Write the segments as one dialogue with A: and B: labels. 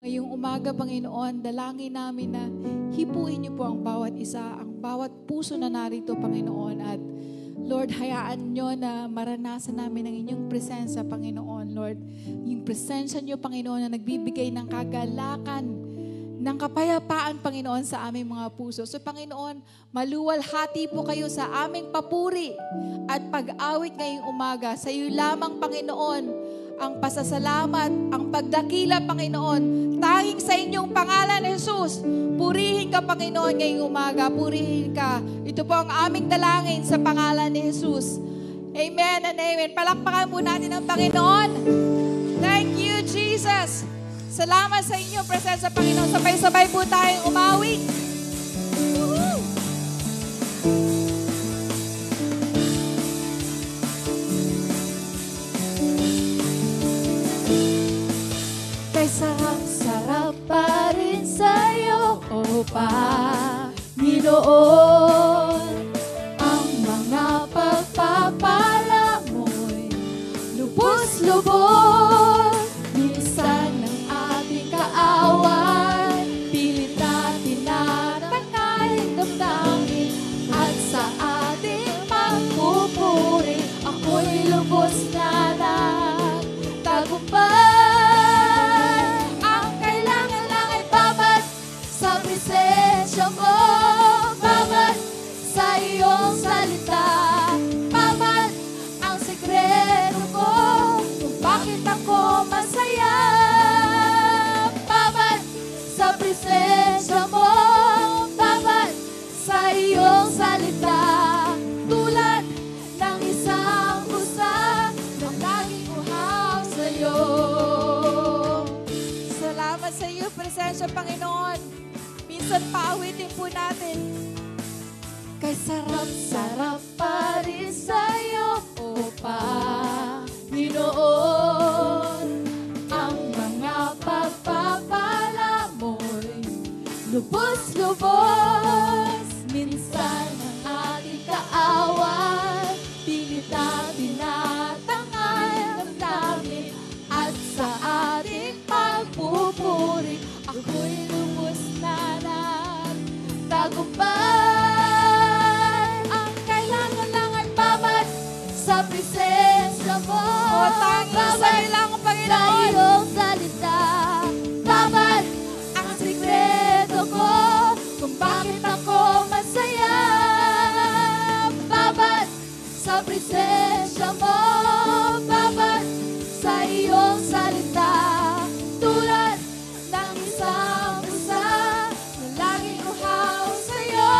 A: Ngayong umaga, Panginoon, dalangin namin na hipuin niyo po ang bawat isa, ang bawat puso na narito, Panginoon. At Lord, hayaan niyo na maranasan namin ang inyong presensya, Panginoon. Lord, yung presensya niyo, Panginoon, na nagbibigay ng kagalakan, ng kapayapaan, Panginoon, sa aming mga puso. So, Panginoon, maluwalhati po kayo sa aming papuri at pag-awit ngayong umaga. Sa iyo lamang, Panginoon, ang pasasalamat, ang pagdakila, Panginoon. Tanging sa inyong pangalan, Jesus. Purihin ka, Panginoon, ngayong umaga. Purihin ka. Ito po ang aming dalangin sa pangalan ni Jesus. Amen and amen. Palakpakan po natin ang Panginoon. Thank you, Jesus. Salamat sa inyong presensya, Panginoon. Sabay-sabay po tayong umawi. Woo-hoo! Kay sarap-sarap pa rin sa'yo, O Panginoon. Ang mga pagpapala mo'y lubos-lubos. Minsan ng ating kaaway, pilit natin natatangay damdamin. At sa ating pagpupuri, ako'y lubos na nagtagumpay. Presensya mo, Bawat sa iyong salita, bawat ang sekreto ko, kung bakit ako masaya. Bawat sa presensya mo, bawat sa iyong salita, tulad ng isang usa na laging uhaw sa iyo. Salamat sa iyo, presensya, Panginoon. Minsan paawitin po natin. Kay sarap-sarap pa rin sa'yo, O Panginoon. Ang mga pagpapala mo'y lubos-lubos. Minsan ang ating kaaway, pilit na tinatangay damdamin. At sa ating pagpupuri, ako'y lubos na nagtagumpay. Ang kailangan lang ay bawat sa presensya mo. O tanging sa ilang, Panginoon. Sa iyong salita, bawat ang sikreto ko, kung bakit ako masaya. Bawat sa presensya mo, bawat sa iyong salita, tulad ng isang usa na laging uhaw sa'yo.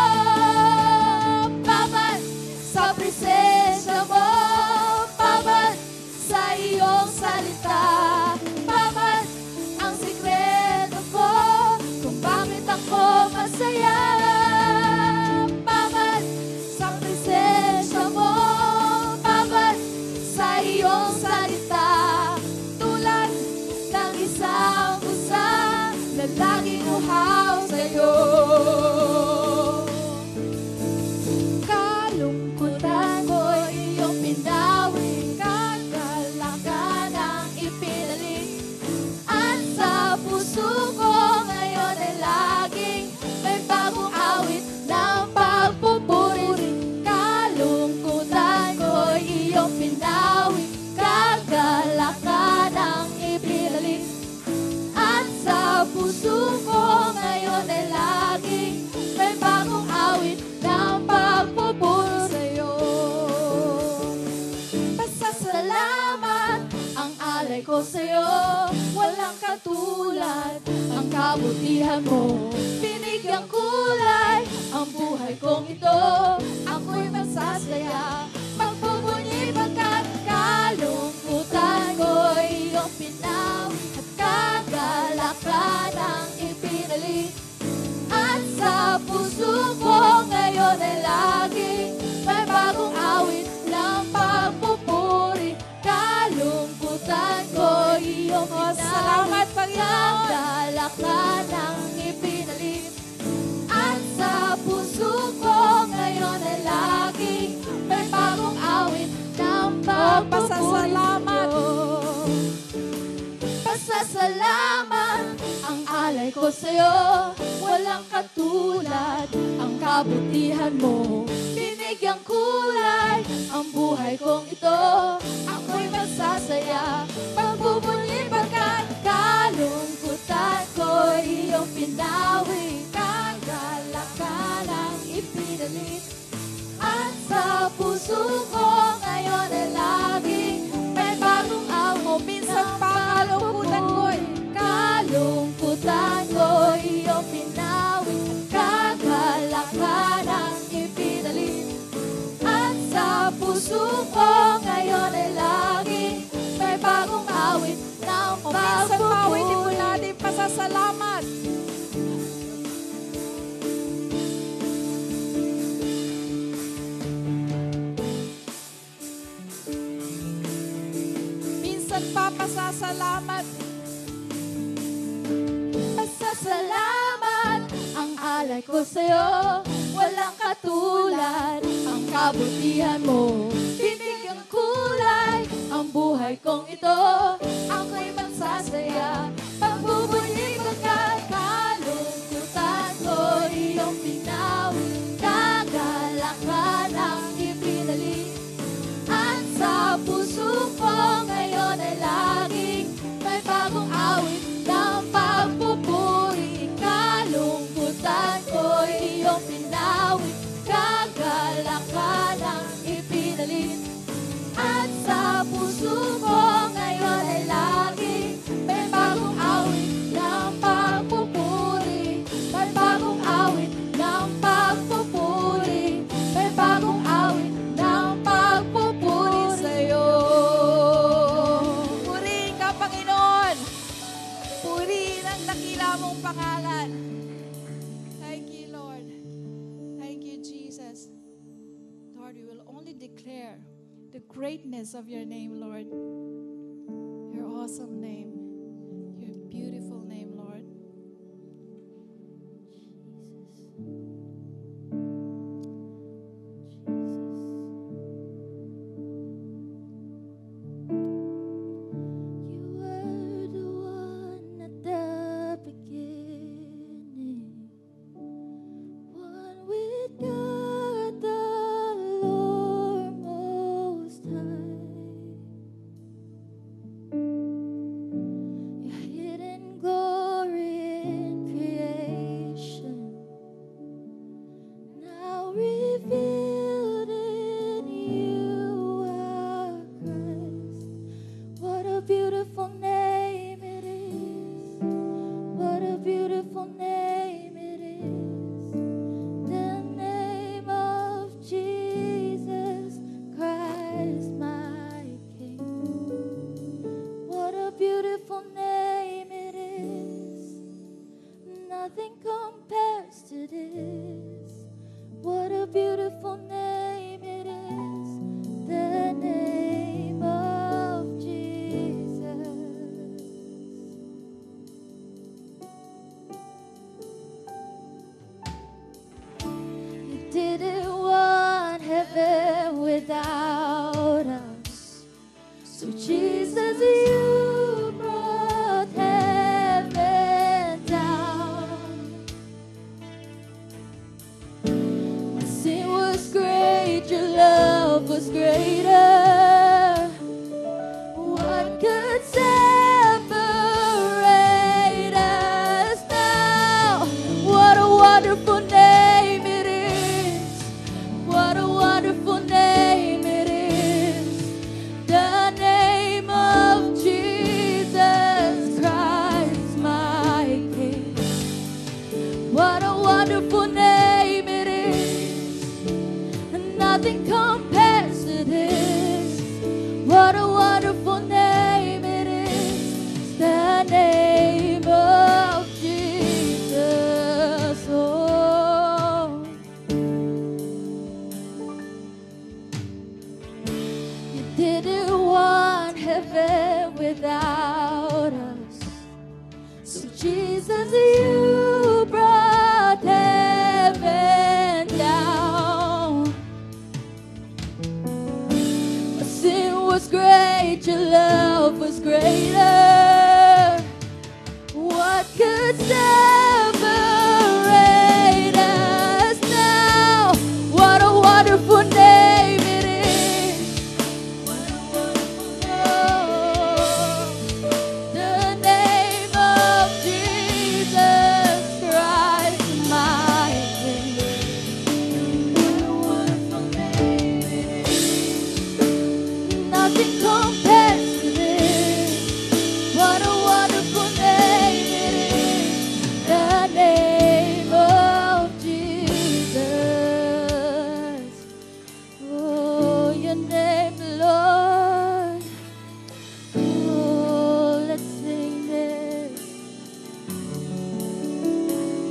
A: Bawat sa presensya mo, bawat sa iyong salita, bawat ang sikreto ko, kung bakit ako masaya. Bawat sa presensya mo, bawat sa iyong salita, tulad ng isang usa na laging uhaw sa'yo. Kalungkutan ko'y iyong pinawi, kagalakan ang ipinalik. At sa puso ko ngayon ay laging may bagong awit ng pagpupuri. Kalungkutan ko'y iyong pinawi, kagalakan ang ipinalik. At sa puso ko ngayon ay laging may bagong awit ng pagpupuri sa'yo. Pasasalamat ang alay ko sa'yo, walang katulad ang kabutihan mo. Binigyang kulay ang buhay kong ito, ako'y masasaya magpupuni pagkat kalungkutan ko'y iyong pinawi at kagalakan ang ipinalik. At sa puso ko ngayon ay laging may bagong awit ng pagpupuri. Kalungkutan ko'y iyong pinawi. Salamat, Panginoon. Kagalakan ang ipinalik. At sa puso ko ngayon ay laging may bagong awit ng pagpupuri. Pasasalamat. Pasasalamat ang ko sa'yo, walang katulad ang kabutihan mo. Binigyang kulay ang buhay kong ito. Ako'y magsasaya, pagbubuli pagkat kalungkutan ko'y iyong pinawi. Kagalakan ipinalit, at sa puso ko ngayon ay laging may bagong amo. Minsan pa kalungkutan ko'y iyong pinawi. Kagalakan ipinalit, at sa puso ko ngayon ay laging may bagong awit ng pagpupuri. Minsan pa mo natin pasasalamat. Pasasalamat. Pasasalamat ang alay ko sa'yo, walang katulad ang kabutihan mo. Binigyang kulay ang buhay kong ito. Ako'y magsasaya, pagbubuli pagkat kalungkutan ko iyong pinawi. Kagalakan ang ipinalit, at sa puso ko ngayon ay laging may bagong awit ng pagpupuri. Kalungkutan ko'y iyong pinawi. Kagalakan ang ipinalit, at sa puso ko ngayon ay laging may bagong awit ng pagpupuri. May bagong awit ng pagpupuri. May bagong awit ng pagpupuri sa'yo. Purihin ka, Panginoon. Purihin ang dakila mong pangalan. Thank you, Lord. Thank you, Jesus. Lord, we will only declare the greatness of your name, Lord. Your awesome name. Your beautiful name, Lord.
B: You were the one at the beginning, one with God the Lord Most High. Your hidden glory in creation, now revealed in you are Christ. What a beautiful name it is. What a beautiful name it is. The name of Jesus Christ, my King. What a beautiful name it is. Nothing compares to this. What a beautiful name it is. The name of Jesus. You didn't want heaven without us. So Jesus, you brought heaven down. My sin was great, your love was greater. What could separate us now? What a wonderful name it is. What a wonderful name it is. The name of Jesus Christ, my King. What a wonderful name it is. Nothing compares to this. What a wonderful name it is. The name of Jesus. Oh, you didn't want heaven without us. So Jesus, you brought heaven down. My sin was great, your love was greater. What could stand? compares to this. What a wonderful name it is, the name of Jesus. Oh, your name, Lord. Oh, let's sing this.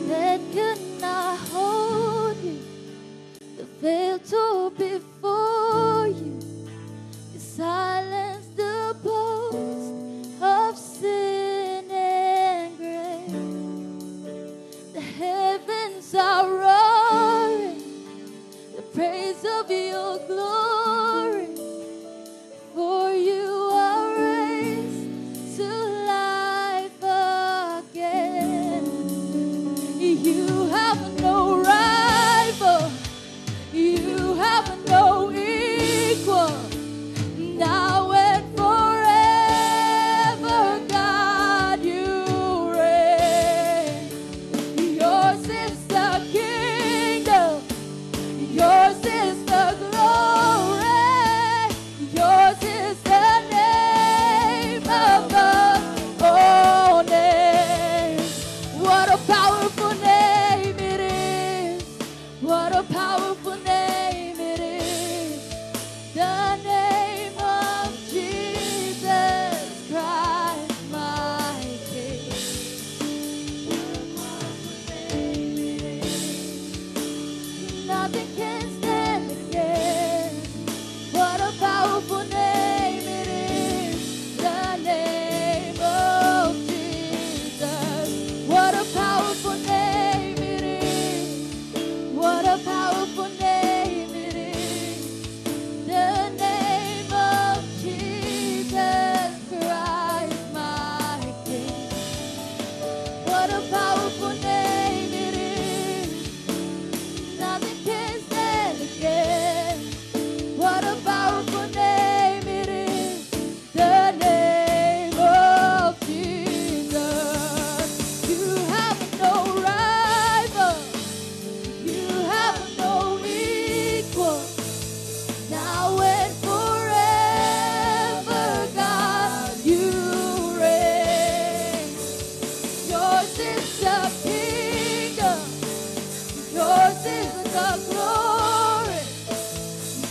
B: That could not hold you, that failed to before you. You silence the boast of sin and grave. The heavens are roaring the praise of your glory. For you are raised to life again. You have no rival. You have no equal. Now and forever, God, you reign. Yours is the kingdom. Yours is the glory. Yours is the name above all names. What a powerful name it is. What a powerful name it is. The name of Jesus Christ, my King. Nothing can stand against. What a powerful name it is. The name of Jesus. What a powerful name it is. What a powerful name it is. The name of Jesus Christ, my King. What a powerful name it is. Nothing can stand against. What a powerful name it is. The name of Jesus. You have no rival. You have no equal. Now and forever, God, you reign. Yours is the kingdom. Yours is the glory.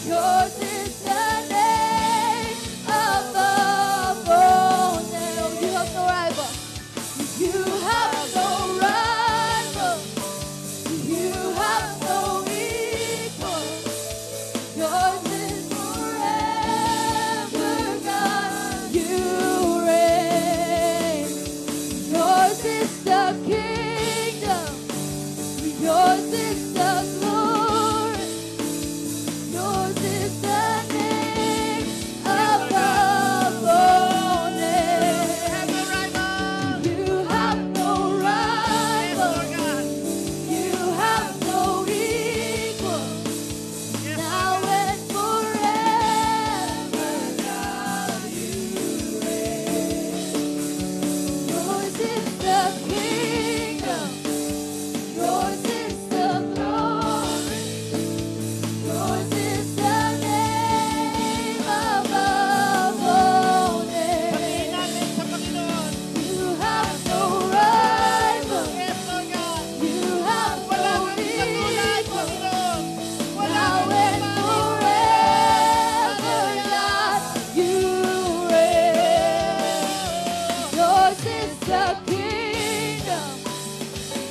B: Yours is the name above all names. You have no rival. You have no rival. You have no equal. Yours is forever, God. You reign. Yours is the kingdom. Yours is the glory. Yours is the name above all names. You have no rival. You have no equal. Now and forever, God, you reign. Yours is the kingdom. Yours is the glory. Yours is the name above all names. You have no rival. You have no equal. Now and forever, God, you reign. Yours is the kingdom.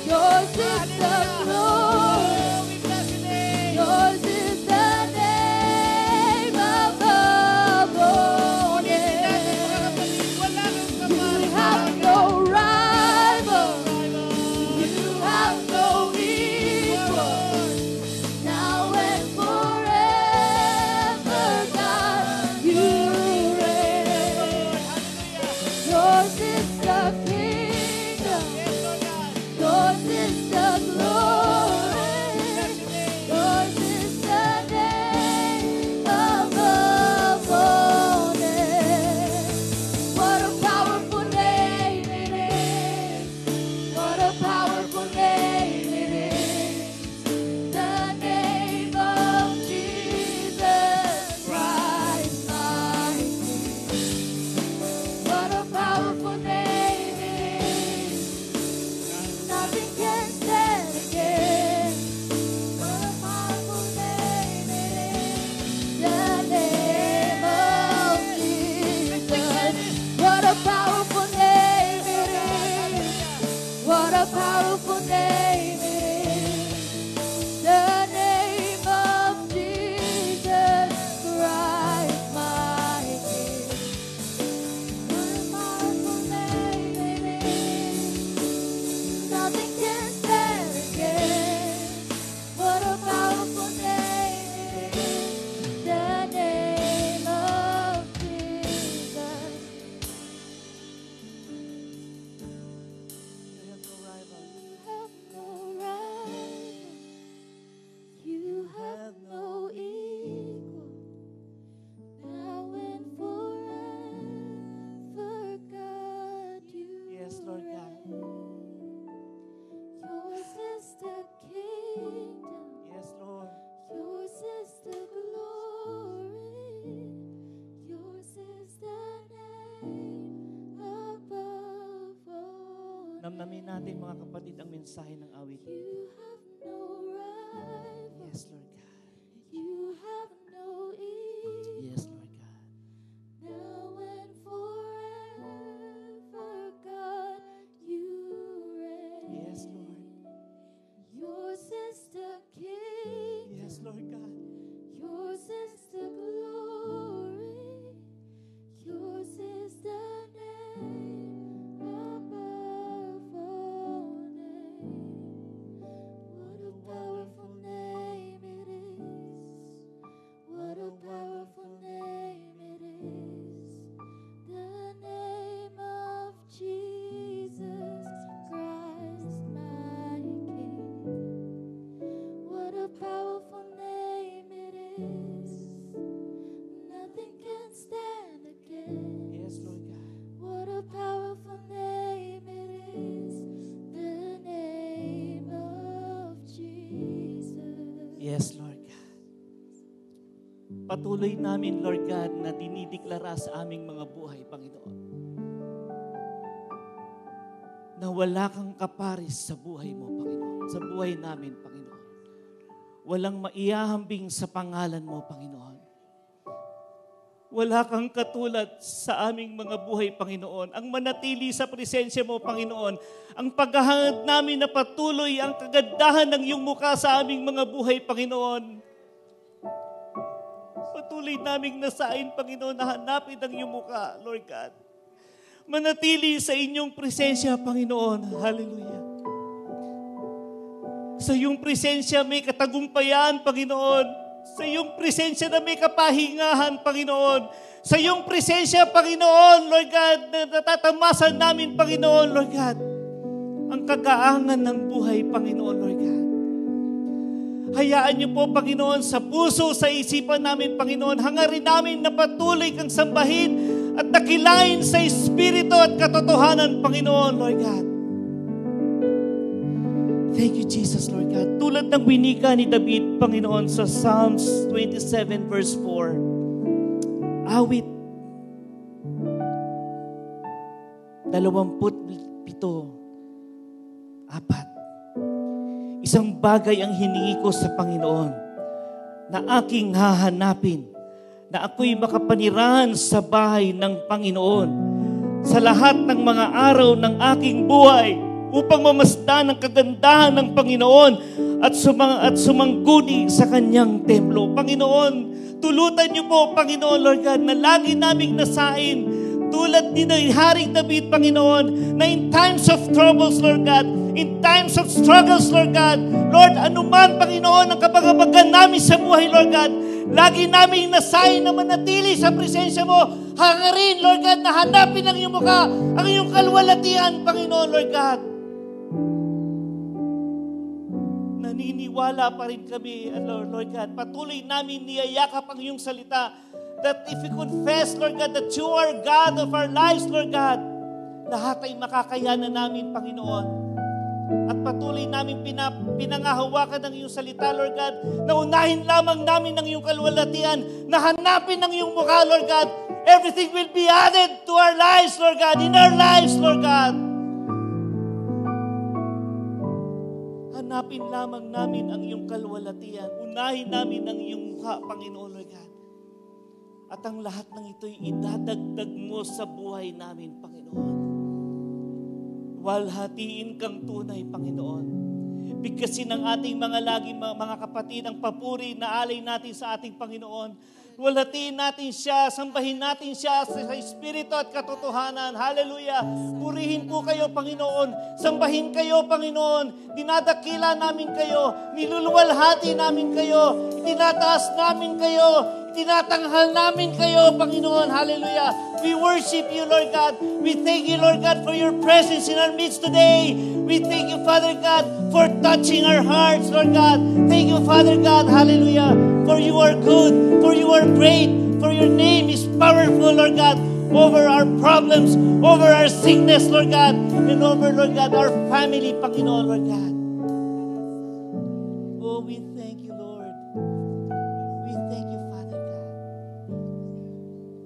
B: Yours is the glory. Yours is the name above all names. You have no rival. You have no equal. Now and forever, God, you reign. Yours is the kingdom. Yours is the glory.
C: natin mga kapatid ang mensahe ng awit.
B: You have no rival.
C: Yes, Lord God.
B: You have no equal.
C: Yes, Lord God.
B: Now and forever, God, you reign.
C: Yes, Lord.
B: Yours is the kingdom.
C: Yes, Lord God.
B: Yours is the glory. Yours is the name above all names. What a powerful name it is. What a powerful name it is. The name of Jesus Christ, my King. What a powerful name it is. Nothing can stand against.
C: Yes, Lord God.
B: What a powerful name it is. The name of Jesus.
C: Yes, Lord God. Patuloy namin, Lord God, na dinideklara sa aming mga buhay, Panginoon, na wala kang kaparis sa buhay mo, Panginoon. Sa buhay namin, Panginoon. Walang maihahambing sa pangalan mo, Panginoon. Wala kang katulad sa aming mga buhay, Panginoon. Ang manatili sa presensya mo, Panginoon. Ang paghahangad namin na patuloy ang kagandahan ng iyong mukha sa aming mga buhay, Panginoon. Patuloy naming nasain, Panginoon, na hanapin ang iyong mukha, Lord God. Manatili sa inyong presensya, Panginoon. Hallelujah. Sa iyong presensya may katagumpayan, Panginoon. Sa iyong presensya na may kapahingahan, Panginoon. Sa iyong presensya, Panginoon, Lord God, na natatamasan namin, Panginoon, Lord God, ang kagaangan ng buhay, Panginoon, Lord God. Hayaan niyo po, Panginoon, sa puso, sa isipan namin, Panginoon, hangarin namin na patuloy kang sambahin at dakilain sa Espiritu at katotohanan, Panginoon, Lord God. Thank you, Jesus, Lord God. Tulad ng winika ni David, Panginoon, sa Psalms 27 verse 4. Awit 27:4. Isang bagay ang hiningi ko sa Panginoon na aking hahanapin, na ako'y makapanirahan sa bahay ng Panginoon sa lahat ng mga araw ng aking buhay, upang mamasdan ang kagandahan ng Panginoon at sumangguni sa kanyang templo. Panginoon, tulutan niyo po, Panginoon, Lord God, na lagi naming nasain, tulad ni Haring David, Panginoon, na in times of troubles, Lord God, in times of struggles, Lord God, Lord, anuman, Panginoon, ang kapagabagan namin sa buhay, Lord God, lagi naming nasain na manatili sa presensya mo. Hangarin, Lord God, na hanapin ang iyong mukha, ang iyong kalwalatian, Panginoon, Lord God. Naniniwala pa rin kami, Lord God. Patuloy namin niyayakap ang iyong salita, that if we confess, Lord God, that you are God of our lives, Lord God, lahat ay makakayanan namin, Panginoon. At patuloy namin pinangahawakan ng iyong salita, Lord God, na unahin lamang namin ang iyong kalwalatian, na hanapin ang iyong mukha, Lord God. Everything will be added to our lives, Lord God, in our lives, Lord God. Hanapin lamang namin ang iyong kalwalatian. Unahin namin ang iyong mukha, Panginoon, Lord God. At ang lahat ng ito'y idadagdag mo sa buhay namin, Panginoon. Walhatiin kang tunay, Panginoon. Bigkasin ng ating mga kapatid ang papuri na alay natin sa ating Panginoon. Walhatiin natin siya, sambahin natin siya sa Espiritu at katotohanan. Hallelujah! Purihin po kayo, Panginoon. Sambahin kayo, Panginoon. Dinadakila namin kayo. Niluluwalhati namin kayo. Tinataas namin kayo. Tinatanghal namin kayo, Panginoon. Hallelujah! We worship you, Lord God. We thank you, Lord God, for your presence in our midst today. We thank you, Father God, for touching our hearts, Lord God. Thank you, Father God. Hallelujah! For you are good, for you are great, for your name is powerful, Lord God, over our problems, over our sickness, Lord God, and over, Lord God, our family, Panginoon, Lord God. Oh, we thank you, Lord. We thank you, Father God.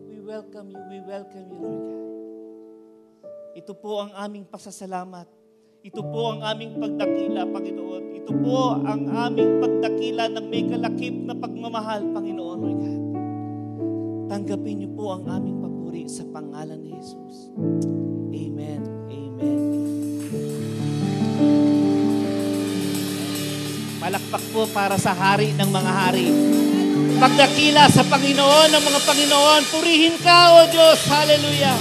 C: We welcome you, Lord God. Ito po ang aming pasasalamat. Ito po ang aming pagdakila, Panginoon. Ito po ang aming pagdakila ng may kalakip na pagmamahal, Panginoon, Lord God. Tanggapin niyo po ang aming papuri sa pangalan ni Jesus. Amen. Amen. Palakpak po para sa hari ng mga hari. Pagdakila sa Panginoon ng mga Panginoon. Purihin ka, O Diyos. Hallelujah.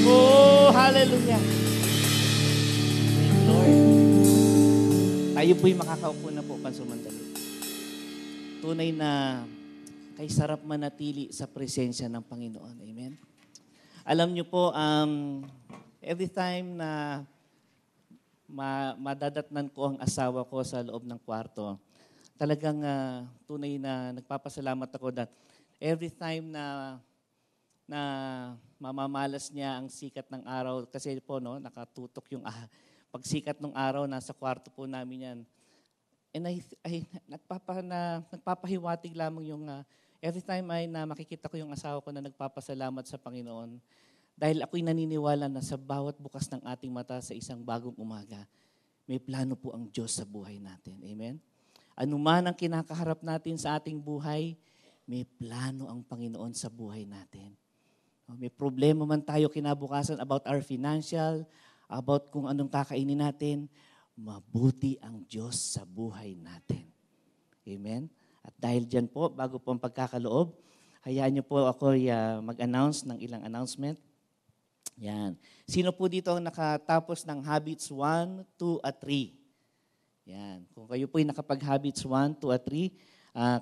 C: Oh, hallelujah. Thank you, Lord. Tayo po'y makakaupo na po pansumandali. Tunay na kay sarap manatili sa presensya ng Panginoon. Amen? Alam niyo po, every time na madadatnan ko ang asawa ko sa loob ng kwarto, talagang tunay na nagpapasalamat ako that every time na mamamalas niya ang sikat ng araw, kasi po no, nakatutok yung pagsikat ng araw, nasa kwarto po namin yan. And nagpapahiwatig lamang yung every time na makikita ko yung asawa ko na nagpapasalamat sa Panginoon, dahil ako'y naniniwala na sa bawat bukas ng ating mata sa isang bagong umaga, may plano po ang Diyos sa buhay natin. Amen? Ano man ang kinakaharap natin sa ating buhay, may plano ang Panginoon sa buhay natin. May problema man tayo kinabukasan about our financial, about kung anong kakainin natin, mabuti ang Diyos sa buhay natin. Amen? At dahil dyan po, bago po ang pagkakaloob, hayaan niyo po ako mag-announce ng ilang announcement. Yan. Sino po dito ang nakatapos ng Habits 1, 2, at 3? Yan. Kung kayo po ay nakapag-Habits 1, 2, at 3,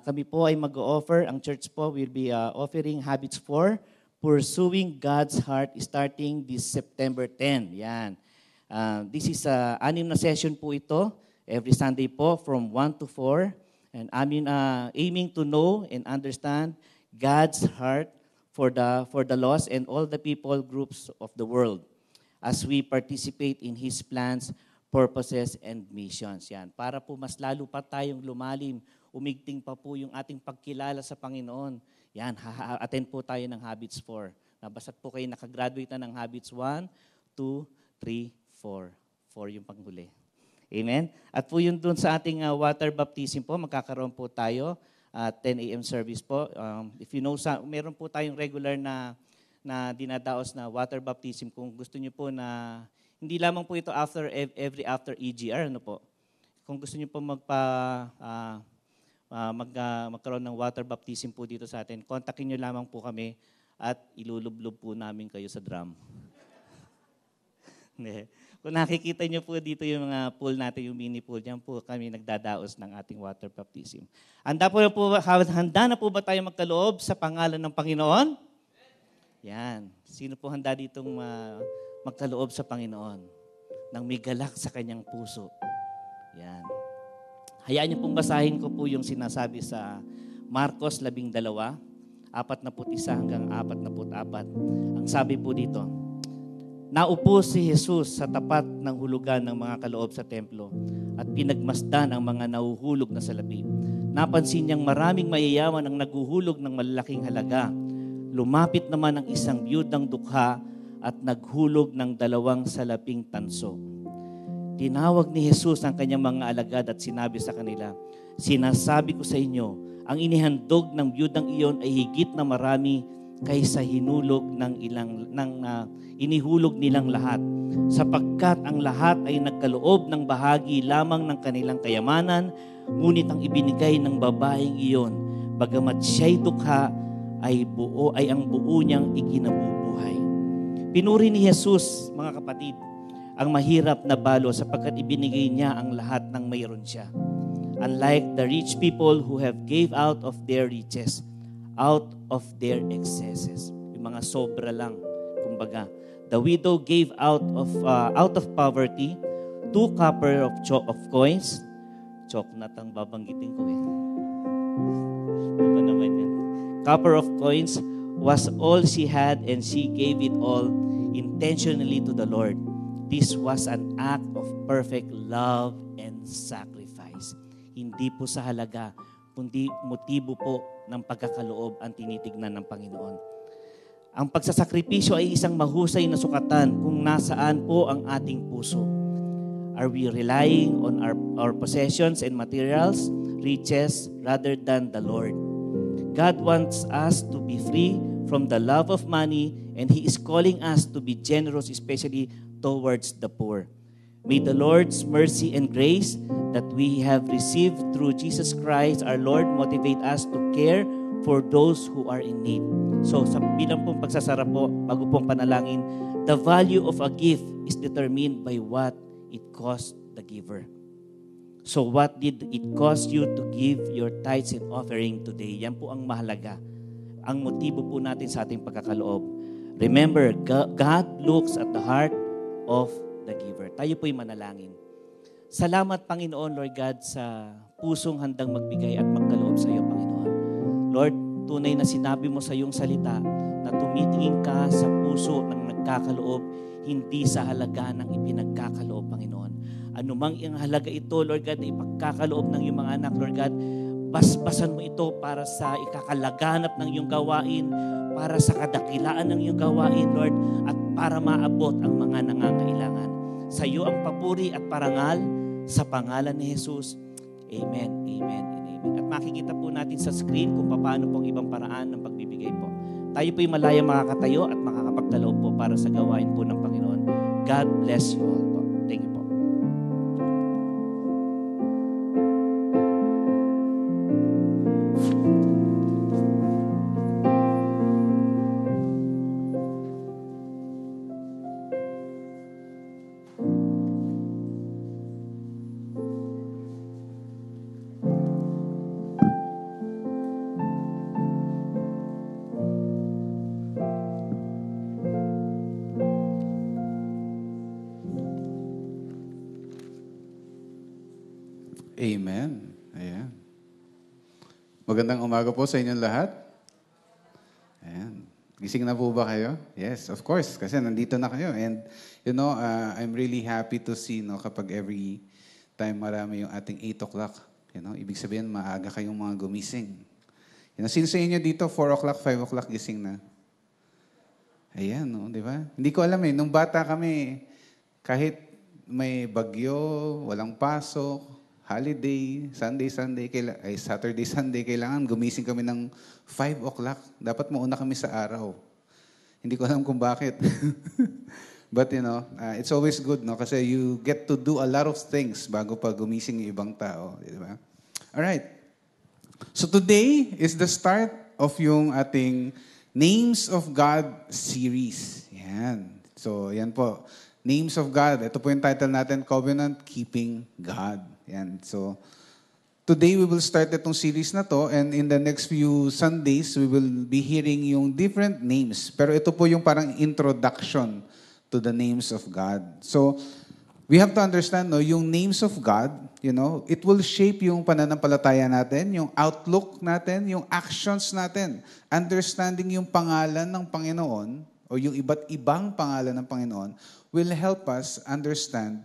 C: kami po ay mag-o-offer, ang church po will be offering Habits 4, Pursuing God's Heart, starting this September 10. Yan. This is 6 na session po ito, every Sunday po from 1 to 4. And aiming to know and understand God's heart for the lost and all the people groups of the world as we participate in His plans, purposes, and missions. Yan. Para po mas lalo pa tayong lumalim, umigting pa po yung ating pagkilala sa Panginoon. Yan, attend po tayo ng Habits 4. Basta't po kayo nakagraduate na ng Habits 1, 2, 3, 4. 4 yung panghuli. Amen? At po yun dun sa ating water baptism po, magkakaroon po tayo 10 a.m. service po. If you know, meron po tayong regular na dinadaos na water baptism. Kung gusto niyo po na, hindi lamang po ito after EGR, ano po. Kung gusto niyo po magkaroon ng water baptism po dito sa atin, kontakin niyo lamang po kami at ilulublob po namin kayo sa drum. Kung nakikita niyo po dito yung mga pool natin, yung mini pool, diyan po kami nagdadaos ng ating water baptism. Handa na po ba tayo magkaloob sa pangalan ng Panginoon? Yan. Sino po handa ditong magkaloob sa Panginoon? Nang may galak sa kanyang puso. Yan. Hayaan niyo pong basahin ko po yung sinasabi sa Marcos 12, 41 hanggang 44. Ang sabi po dito, naupo si Jesus sa tapat ng hulugan ng mga kaloob sa templo at pinagmasdan ang mga nahuhulog na salapi. Napansin niyang maraming mayayaman ang naguhulog ng malalaking halaga. Lumapit naman ang isang biyudang dukha at naghulog ng 2 salaping tanso. Tinawag ni Jesus ang kanyang mga alagad at sinabi sa kanila, sinasabi ko sa inyo, ang inihandog ng biyudang iyon ay higit na marami kaysa inihulog nilang lahat, sapagkat ang lahat ay nagkaloob ng bahagi lamang ng kanilang kayamanan, ngunit ang ibinigay ng babaeng iyon, bagamat siya'y dukha, ay ang buo niyang ikinabubuhay. Pinuri ni Jesus, mga kapatid, ang mahirap na balo sapagkat ibinigay niya ang lahat ng mayroon siya. Unlike the rich people who have gave out of their riches, out of their excesses. Yung mga sobra lang, kumbaga. The widow gave out of poverty 2 copper of coins. Choknat ang babanggitin ko eh. Ano naman yan? Copper of coins was all she had and she gave it all intentionally to the Lord. This was an act of perfect love and sacrifice. Hindi po sa halaga, kundi motibo po ng pagkakaloob ang tinitignan ng Panginoon. Ang pagsasakripisyo ay isang mahusay na sukatan kung nasaan po ang ating puso. Are we relying on our possessions and materials, riches, rather than the Lord? God wants us to be free from the love of money, and He is calling us to be generous, especially towards the poor. May the Lord's mercy and grace that we have received through Jesus Christ, our Lord, motivate us to care for those who are in need. So sa bilang pong pagsasara po, bago pong panalangin, the value of a gift is determined by what it cost the giver. So what did it cost you to give your tithes and offering today? Yan po ang mahalaga. Ang motibo po natin sa ating pagkakaloob. Remember, God looks at the heart of the giver. Tayo po'y manalangin. Salamat, Panginoon, Lord God, sa pusong handang magbigay at magkaloob sa iyo, Panginoon. Lord, tunay na sinabi mo sa iyong salita na tumitingin ka sa puso ng nagkakaloob, hindi sa halaga ng ipinagkakaloob, Panginoon. Anumang ang halaga ito, Lord God, na ipagkakaloob ng iyong mga anak, Lord God, basbasan mo ito para sa ikakalaganap ng iyong gawain, para sa kadakilaan ng iyong gawain, Lord, at para maabot ang mga nangangailangan. Sa iyo ang papuri at parangal sa pangalan ni Jesus. Amen, amen, and amen. At makikita po natin sa screen kung paano pong ibang paraan ng pagbibigay po. Tayo po'y malayang makakatayo at makakapagkaloob po para sa gawain po ng Panginoon. God bless you all po. Thank you po.
D: Amen. Ayan. Magandang umaga po sa inyong lahat. Ayan. Gising na po ba kayo? Yes, of course, kasi nandito na kayo. And, I'm really happy to see, kapag every time marami yung ating 8 o'clock. Ibig sabihin, maaga kayong mga gumising. Sino sa inyo dito, 4 o'clock, 5 o'clock gising na? Ayan, di ba? Hindi ko alam nung bata kami, kahit may bagyo, walang pasok, holiday, Saturday, Sunday, kailangan gumising kami ng 5 o'clock. Dapat mauna kami sa araw. Hindi ko alam kung bakit. But, it's always good, kasi you get to do a lot of things bago pa gumising yung ibang tao. Di ba? Alright. So today is the start of yung ating Names of God series. Yan. So, yan po. Names of God. Ito po yung title natin, Covenant Keeping God. Yan. So, today we will start itong series na to, and in the next few Sundays, we will be hearing yung different names. Pero ito po yung parang introduction to the names of God. So, we have to understand, yung names of God, it will shape yung pananampalataya natin, yung outlook natin, yung actions natin. Understanding yung pangalan ng Panginoon, o yung iba't ibang pangalan ng Panginoon, will help us understand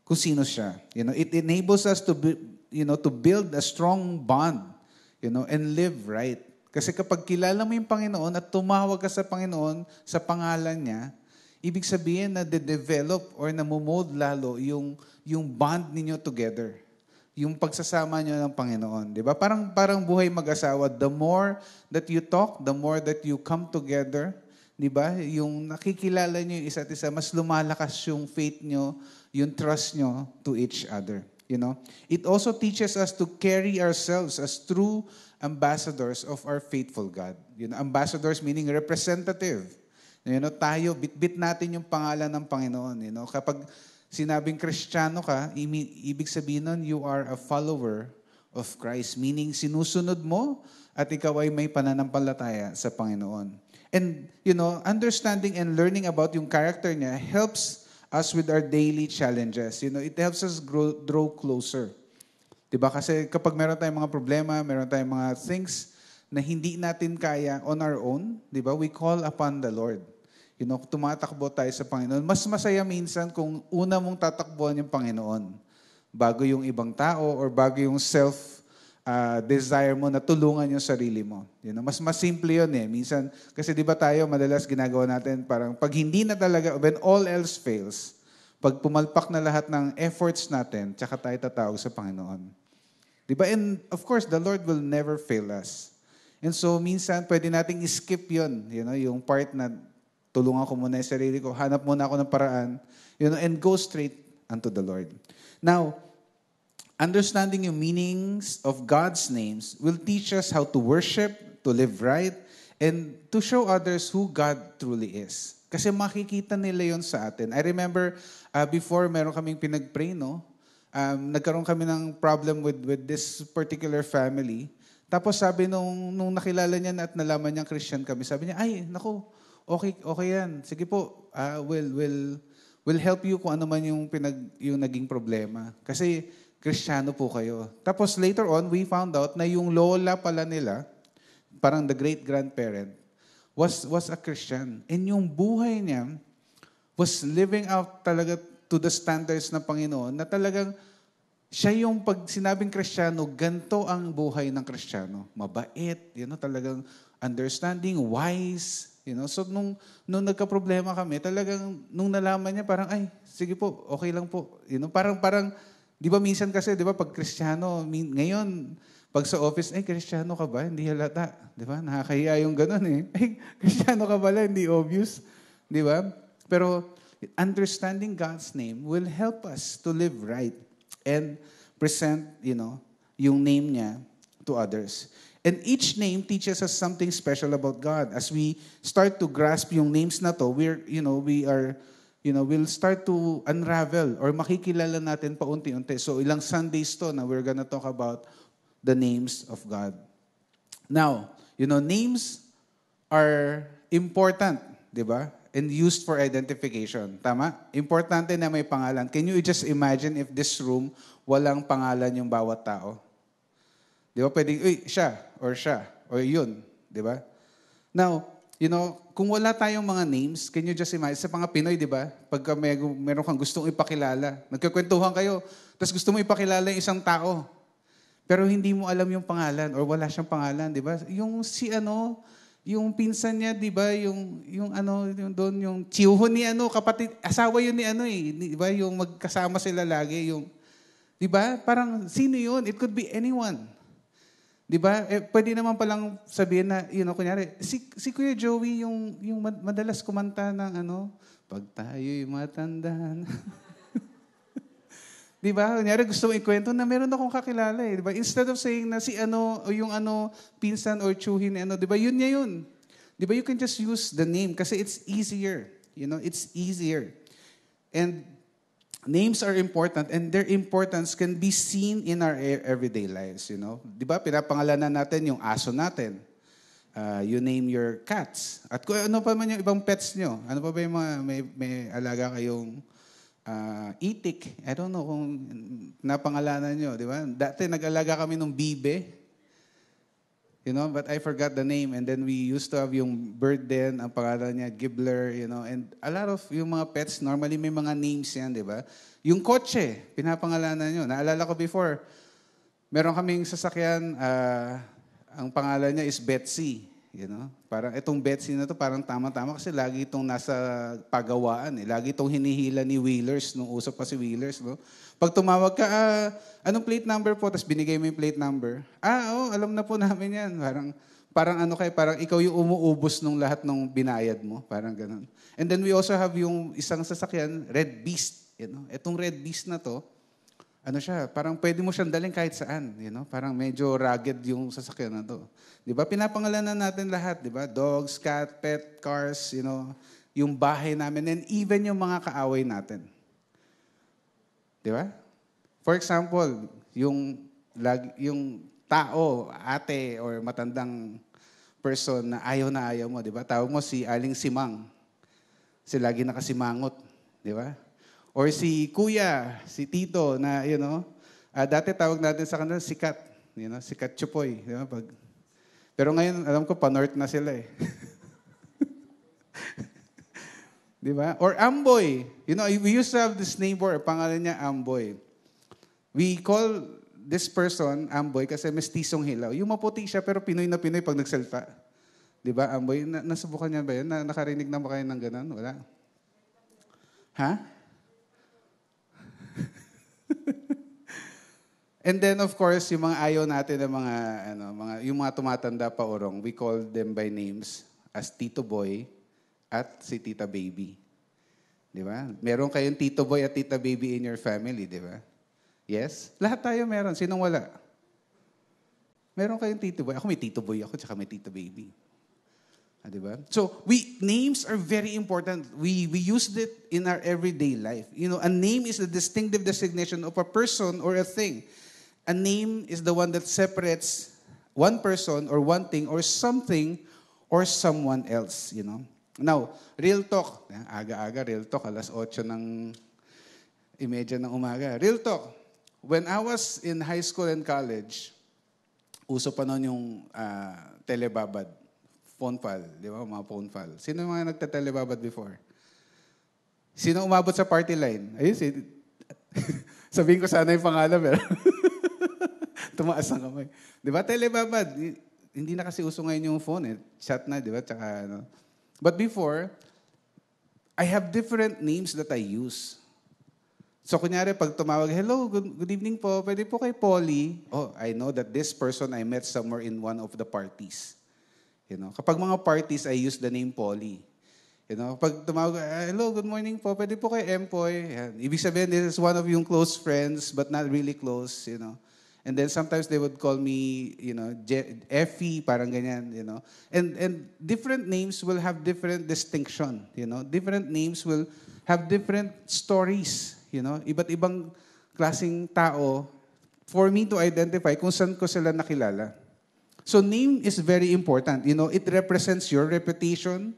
D: kung sino siya. It enables us to build a strong bond, and live right. Kasi kapag kilala mo yung Panginoon at tumawag ka sa Panginoon sa pangalan niya, ibig sabihin na de-develop or namumold lalo yung bond ninyo together. Yung pagsasama niyo ng Panginoon, 'di ba? Parang buhay mag-asawa, the more that you talk, the more that you come together, 'di ba? Yung nakikilala niyo yung isa't isa, mas lumalakas yung faith niyo, yung trust nyo to each other. It also teaches us to carry ourselves as true ambassadors of our faithful God. Ambassadors meaning representative. Tayo, bitbit natin yung pangalan ng Panginoon. Kapag sinabing Kristiyano ka, ibig sabihin nun, you are a follower of Christ. Meaning, sinusunod mo at ikaw ay may pananampalataya sa Panginoon. And, understanding and learning about yung character niya helps us with our daily challenges. It helps us draw closer. Diba? Kasi kapag meron tayong mga problema, meron tayong mga things na hindi natin kaya on our own, diba? We call upon the Lord. Tumatakbo tayo sa Panginoon. Mas masaya minsan kung una mong tatakbuhan yung Panginoon bago yung ibang tao or bago yung desire mo na tulungan yung sarili mo. Mas simple yun eh. Minsan, kasi di ba tayo madalas ginagawa natin parang pag hindi na talaga, when all else fails, Pag pumalpak na lahat ng efforts natin, tsaka tayo tatawag sa Panginoon. Diba? And of course, the Lord will never fail us. And so, minsan, pwede nating skip yun. Yung part na tulungan ko muna yung sarili ko, hanap muna ako ng paraan, and go straight unto the Lord. Now, understanding yung meanings of God's names will teach us how to worship, to live right, and to show others who God truly is. Kasi makikita nila yon sa atin. I remember before meron kaming pinag-pray, nagkaroon kami ng problem with this particular family. Tapos sabi nung nakilala niya at nalaman niyang Christian kami, sabi niya, ay, naku, okay yan. Sige po, we'll help you kung ano man yung naging problema. Kasi Kristiyano po kayo. Tapos later on, we found out na yung lola pala nila, parang the great-grandparent, was a Christian. And yung buhay niya was living out talaga to the standards ng Panginoon na talagang siya yung pag sinabing Kristiyano, ganito ang buhay ng Kristiyano. Mabait, talagang understanding, wise. So nung nagka-problema kami, talagang nung nalaman niya, parang, ay, sige po, okay lang po. Parang, di ba minsan kasi, di ba, pag Kristiyano, ngayon, pag sa office, ay, Kristiyano ka ba? Hindi halata. Di ba? Nakakahiya yung ganun eh. Ay, Kristiyano ka pala, hindi obvious. Di ba? Pero understanding God's name will help us to live right and present, yung name niya to others. And each name teaches us something special about God. As we start to grasp yung names na to, we'll start to unravel or makikilala natin paunti-unti. So ilang Sundays to na we're gonna talk about the names of God. Now, names are important, di ba? And used for identification. Tama? Importante na may pangalan. Can you just imagine if this room, walang pangalan yung bawat tao? Di ba? Pwedeng, siya, or yun. Di ba? Now, kung wala tayong mga names, can you just imagine, sa mga Pinoy, di ba? Pagka meron kang gustong ipakilala, nagkakwentuhan kayo, tapos gusto mo ipakilala yung isang tao, pero hindi mo alam yung pangalan, or wala siyang pangalan, di ba? Yung pinsan niya, di ba, yung tiyuho ni kapatid, asawa yun ni di ba, yung magkasama sila lagi, di ba, parang sino yun? It could be anyone. Di ba? Pwede naman palang sabihin na, kunyari, si Kuya Joey, yung madalas kumanta ng pag tayo'y matanda na. Di ba? Kunyari, gusto mo ikwento na meron akong kakilala eh. Di ba? Instead of saying na si o yung pinsan or tiyuhin di ba? Yun niya yun. Di ba? You can just use the name kasi it's easier. It's easier. And names are important and their importance can be seen in our everyday lives, Di ba? Pinapangalanan natin yung aso natin. You name your cats. At kung ano pa man yung ibang pets nyo. Ano pa ba yung mga may alaga kayong itik. I don't know kung napangalanan nyo, di ba? Dati nag-alaga kami ng bibe. But I forgot the name. And then we used to have yung bird din, ang pangalan niya, Gibbler, And a lot of yung mga pets, normally may mga names yan, di ba? Yung kotse, pinapangalanan nyo. Naalala ko before, meron kaming sasakyan, ang pangalan niya is Betsy. Parang itong Betsy na to parang tama-tama kasi lagi itong nasa pagawaan. Lagi itong hinihila ni Wheelers, nung usap pa si Wheelers. Pag tumawag ka, anong plate number po? Tapos binigay mo yung plate number. Alam na po namin yan. Parang ikaw yung umuubos nung lahat ng binayad mo. Parang ganun. And then we also have yung isang sasakyan, Red Beast. Itong Red Beast na to, parang pwede mo siyang dalhin kahit saan. Parang medyo rugged yung sasakyan na to. Di ba? Pinapangalanan natin lahat. Di ba? Dogs, cat, pet, cars, yung bahay namin, and even yung mga kaaway natin. Di ba? For example, yung tao, ate, or matandang person na ayaw mo, di ba? Tawag mo si Aling Simang. Kasi lagi nakasimangot. Di ba? Or si Kuya, si Tito na, dati tawag natin sa kanila, Sikat. Sikat Chupoy. Di ba? Pero ngayon, alam ko, pa-north na sila eh. Di ba? Or Amboy. We used to have this neighbor, pangalan niya Amboy. We call this person Amboy kasi mestisong hilaw. Yung maputi siya, pero Pinoy na Pinoy pag nagsalta. Di ba, Amboy? Nasubukan niya ba yun? Nakarinig na ba kayo ng ganun? Wala? Ha? And then of course, yung mga ayaw natin ng mga yung mga tumatanda pa orong, we call them by names as Tito Boy at si Tita Baby. Di ba? Meron kayong Tito Boy at Tita Baby in your family, di ba? Yes? Lahat tayo meron. Sinong wala? Meron kayong Tito Boy. Ako may Tito Boy ako, tsaka may Tita Baby. Diba? So, names are very important. We use it in our everyday life. You know, a name is the distinctive designation of a person or a thing. A name is the one that separates one person or one thing or something or someone else, you know. Now, real talk. Aga-aga, real talk. 8:00 ng imedya ng umaga. Real talk. When I was in high school and college, uso pa noon yung telebabad. Phone file, di ba? Mga phone file. Sino mga nagtatelebabad before? Sino umabot sa party line? Ayun, sabihin ko sana yung pangalan, pero tumaas ang kamay. Di ba? Telebabad. Hindi na kasi uso ngayon yung phone, eh. Chat na, di ba? Tsaka, ano. But before, I have different names that I use. So, kunyari, pag tumawag, hello, good evening po, pwede po kay Polly. Oh, I know that this person I met somewhere in one of the parties. You know, kapag mga parties, I use the name Polly. You know, pag tumawag, hello, good morning po, pwede po kay Empoy. Yan. Ibig sabihin, this is one of yung close friends, but not really close, you know. And then sometimes they would call me, you know, Effie, parang ganyan, you know. And different names will have different distinction, you know. Different names will have different stories, you know. Iba't ibang klaseng tao for me to identify kung saan ko sila nakilala. So name is very important. You know, it represents your reputation,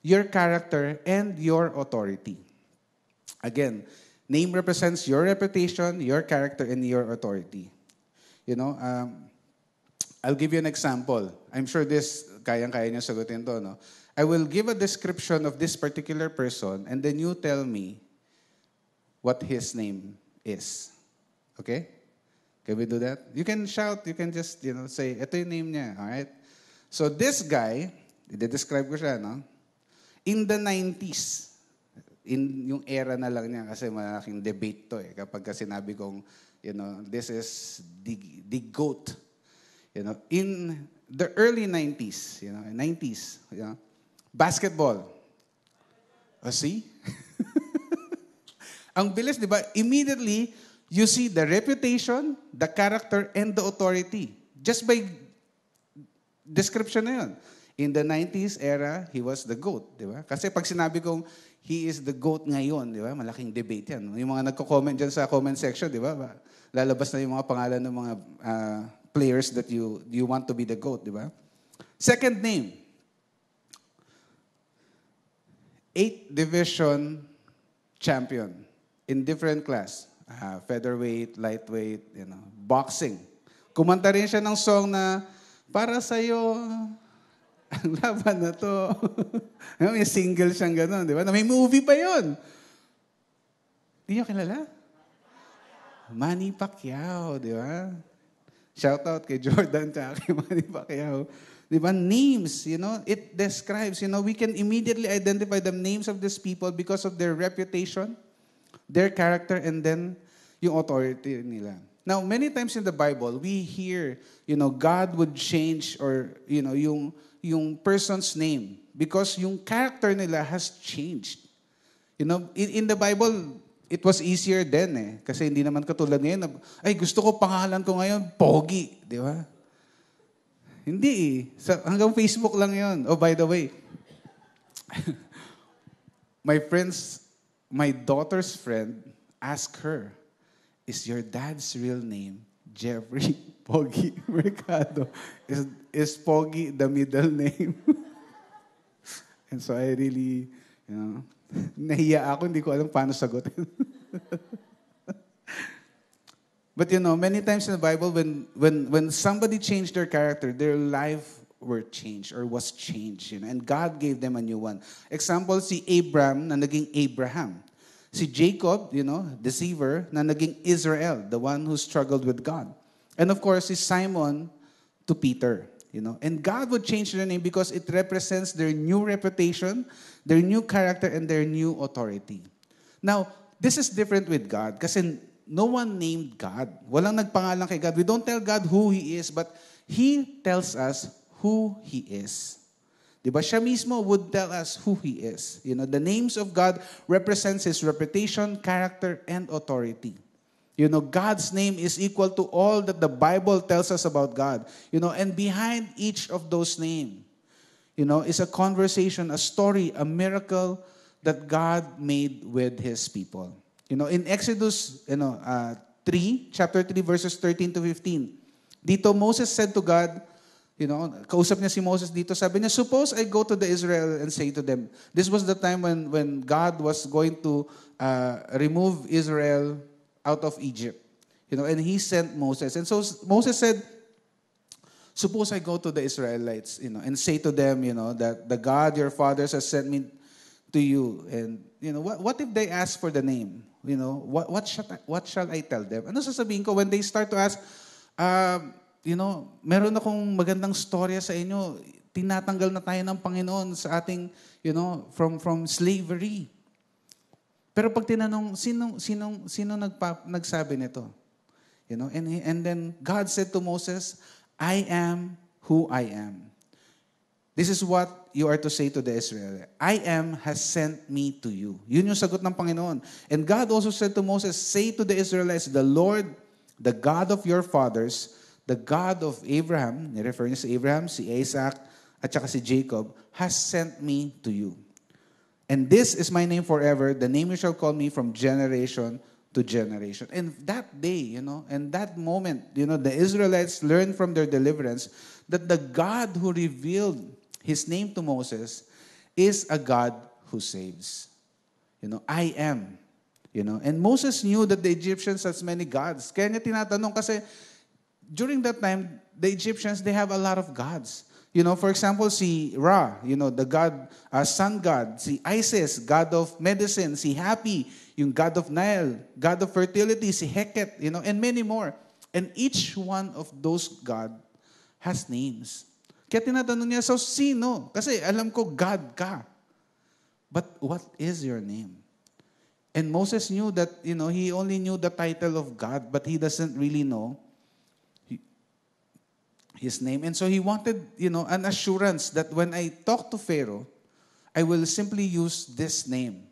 D: your character, and your authority. Again, name represents your reputation, your character, and your authority. You know, I'll give you an example. I'm sure this, kayang-kaya niyo sagutin to, no? I will give a description of this particular person, and then you tell me what his name is. Okay? Can we do that? You can shout, you can just, you know, say, ito yung name niya, all right? So this guy, i-describe ko siya, no? In the 90s, in yung era na lang niya, kasi malaking debate to eh, kapag sinabi kong, you know, this is the GOAT. You know, in the early 90s, you know, basketball. Oh, see? Ang bilis, di ba? Immediately, you see the reputation, the character, and the authority. Just by description na yun. In the 90s era, he was the GOAT, di ba? Kasi pag sinabi kong he is the GOAT ngayon, di ba? Malaking debate yan. Yung mga nagko-comment dyan sa comment section, di ba? Lalabas na yung mga pangalan ng mga players that you want to be the GOAT, di ba? Second name, 8th division champion in different class. Featherweight, lightweight, you know, boxing. Kumanta rin siya ng song na, para sa'yo, ang laban na to. May single siyang gano'n, di ba? Na may movie pa yon. Di niyo kilala? Manny Pacquiao, di ba? Shout out kay Jordan at kay Manny Pacquiao. Di ba? Names, you know, it describes, you know, we can immediately identify the names of these people because of their reputation, their character, and then yung authority nila. Now, many times in the Bible, we hear, you know, God would change or, you know, yung person's name because yung character nila has changed. You know, in the Bible, it was easier then eh. Kasi hindi naman katulad ngayon, ay gusto ko pangalan ko ngayon, Pogi. Di ba? Hindi eh. Hanggang Facebook lang yon. Oh, by the way, my daughter's friend asked her, is your dad's real name Jeffrey Pogi Mercado? Is Pogi the middle name? And so I really, you know, nahiya ako, hindi ko alam paano sagutin. But you know, many times in the Bible, when somebody changed their character, their life were changed or was changed, you know, and God gave them a new one. Example, si Abram na naging Abraham. Si Jacob, you know, deceiver, na naging Israel, the one who struggled with God. And of course, si Simon to Peter, you know. And God would change their name because it represents their new reputation, their new character, and their new authority. Now, this is different with God kasi no one named God. Walang nagpangalan kay God. We don't tell God who He is, but He tells us who He is. Diba? Siya mismo would tell us who He is. The names of God represents His reputation, character, and authority. God's name is equal to all that the Bible tells us about God. And behind each of those names, is a conversation, a story, a miracle that God made with His people. In Exodus chapter 3, verses 13 to 15, dito Moses said to God, kausap niya si Moses dito, sabi niya, suppose I go to the Israel and say to them, this was the time when God was going to remove Israel out of Egypt. And He sent Moses. And so Moses said, suppose I go to the Israelites, and say to them, that the God your fathers has sent me to you. And, what if they ask for the name? What shall I tell them? Ano sasabihin ko when they start to ask, meron akong magandang storya sa inyo. Tinatanggal na tayo ng Panginoon sa ating, from slavery. Pero pag tinanong, sino nagsabi nito? And then God said to Moses, I am who I am. This is what you are to say to the Israelites. I am has sent me to you. Yun yung sagot ng Panginoon. And God also said to Moses, say to the Israelites, the Lord, the God of your fathers, the God of Abraham, nirefer niya si Abraham, si Isaac, at saka si Jacob, has sent me to you. And this is my name forever, the name you shall call me from generation to generation. And that day, and that moment, the Israelites learned from their deliverance that the God who revealed His name to Moses is a God who saves. I am. And Moses knew that the Egyptians has many gods. Kaya niya tinatanong kasi during that time, the Egyptians, they have a lot of gods. For example, si Ra, the God, sun god. Si Isis, God of medicine. Si Hapi, yung God of Nile. God of fertility, si Heket, and many more. And each one of those God has names. Kaya tinatanong niya, so sino? Kasi alam ko, God ka. But what is your name? And Moses knew that, he only knew the title of God, but he doesn't really know his name. And so he wanted, an assurance that when I talk to Pharaoh, I will simply use this name.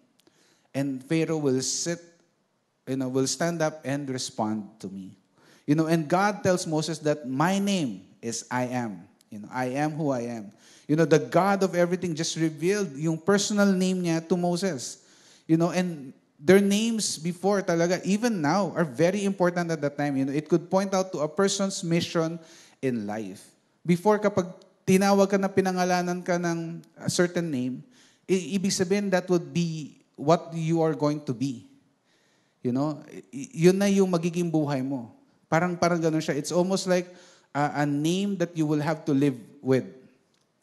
D: And Pharaoh will will stand up and respond to me. And God tells Moses that my name is I am. I am who I am. The God of everything just revealed yung personal name niya to Moses. And their names before talaga, even now, are very important at that time. It could point out to a person's mission in life. Before, kapag tinawag ka na pinangalanan ka ng a certain name, ibig sabihin that would be what you are going to be. Yun na yung magiging buhay mo. Parang ganun siya. It's almost like a name that you will have to live with.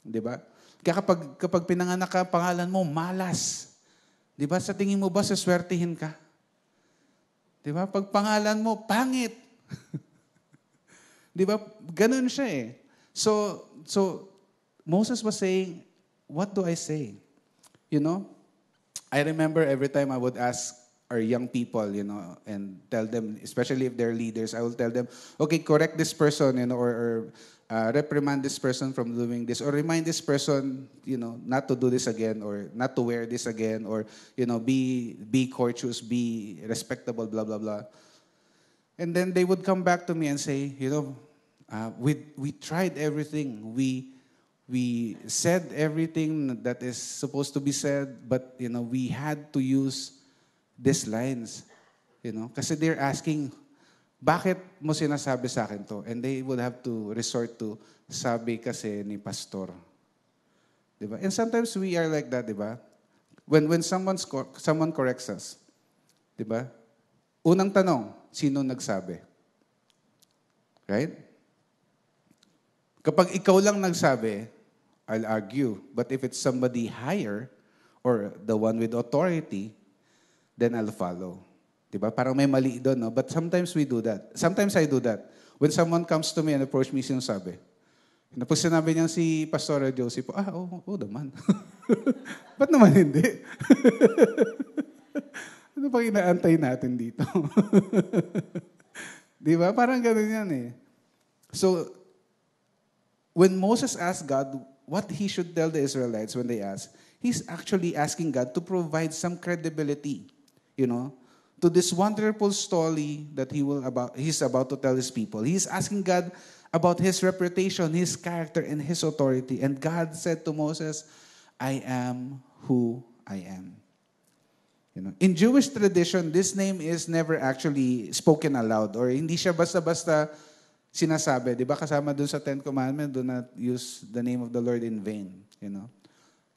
D: Diba? Kaya kapag pinanganak ka, pangalan mo, Malas. Diba? Sa tingin mo ba, saswertihin ka? Diba? Pag pangalan mo, Pangit. Diba? Ganun siya eh. So Moses was saying, what do I say? I remember every time I would ask our young people, and tell them, especially if they're leaders, I will tell them, okay, correct this person, or reprimand this person from doing this, or remind this person, not to do this again, or not to wear this again, or, be courteous, be respectable, blah, blah, blah. And then they would come back to me and say, we tried everything. We said everything that is supposed to be said, but, we had to use these lines, kasi they're asking, bakit mo sinasabi sa akin to? And they would have to resort to, sabi kasi ni pastor. Diba? And sometimes we are like that, diba? When someone corrects us, diba? Unang tanong, sino nagsabi? Right? Kapag ikaw lang nagsabi, I'll argue. But if it's somebody higher, or the one with authority, then I'll follow. Diba? Parang may mali doon, no? But sometimes we do that. Sometimes I do that. When someone comes to me and approach me, sinasabi. Tapos sinabi niya si Pastor Josie po, oo naman. Ba't naman hindi? bang inaantay natin dito? Di ba? Parang ganun yan eh. So, when Moses asked God what he should tell the Israelites when they asked, he's actually asking God to provide some credibility, to this wonderful story that he's about to tell his people. He's asking God about his reputation, his character, and his authority. And God said to Moses, I am who I am. In Jewish tradition, this name is never actually spoken aloud or hindi siya basta-basta sinasabi. Di ba kasama dun sa Ten Commandments, do not use the name of the Lord in vain.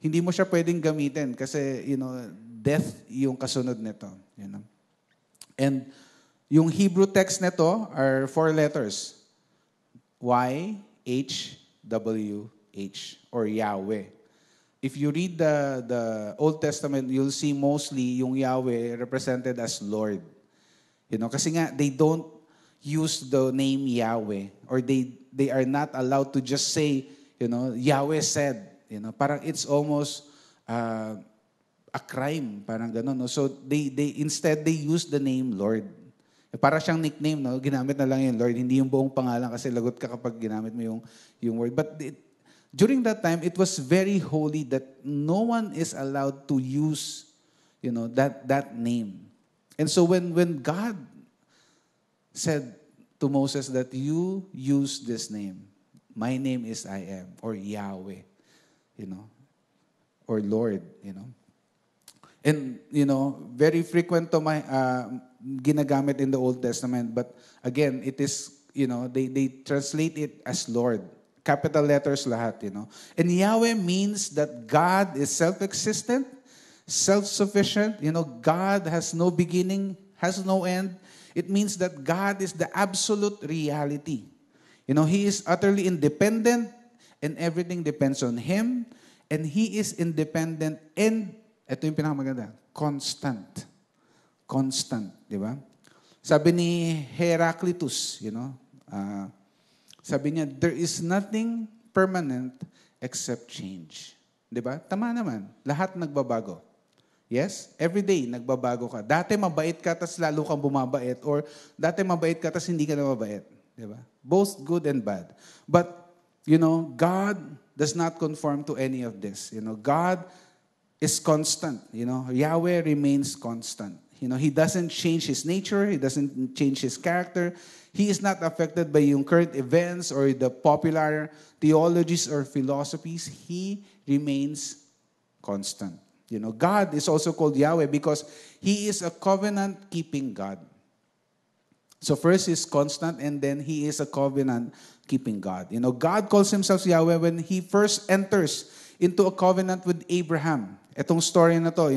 D: Hindi mo siya pwedeng gamitin kasi, death yung kasunod nito. And yung Hebrew text nito are 4 letters. Y, H, W, H, or Yahweh. If you read the Old Testament, you'll see mostly yung Yahweh represented as Lord. Kasi nga, they don't use the name Yahweh or they are not allowed to just say, Yahweh said. Parang it's almost a crime, parang gano'n. No? So instead they use the name Lord. Para siyang nickname, no? Ginamit na lang yung Lord, hindi yung buong pangalan kasi lagot ka kapag ginamit mo yung word. But during that time, it was very holy that no one is allowed to use, that name. And so when God said to Moses that you use this name, my name is I am, or Yahweh, or Lord, And, very frequent to ginagamit in the Old Testament. But again, it is, they translate it as Lord. Capital letters lahat, And Yahweh means that God is self-existent, self-sufficient. God has no beginning, has no end. It means that God is the absolute reality. He is utterly independent and everything depends on Him. And He is independent and ito yung pinakamaganda, constant. Constant, di ba? Sabi ni Heraclitus, sabi niya, there is nothing permanent except change. Di ba? Tama naman. Lahat nagbabago. Yes? Every day, nagbabago ka. Dati mabait ka, tas lalo kang bumabait. Or dati mabait ka, tas hindi ka na mabait. Di ba? Both good and bad. But, God does not conform to any of this. God is constant. Yahweh remains constant. He doesn't change His nature. He doesn't change His character. He is not affected by yung current events or the popular theologies or philosophies. He remains constant. God is also called Yahweh because He is a covenant-keeping God. So first He's constant and then He is a covenant-keeping God. God calls Himself Yahweh when He first enters into a covenant with Abraham. Itong story na to,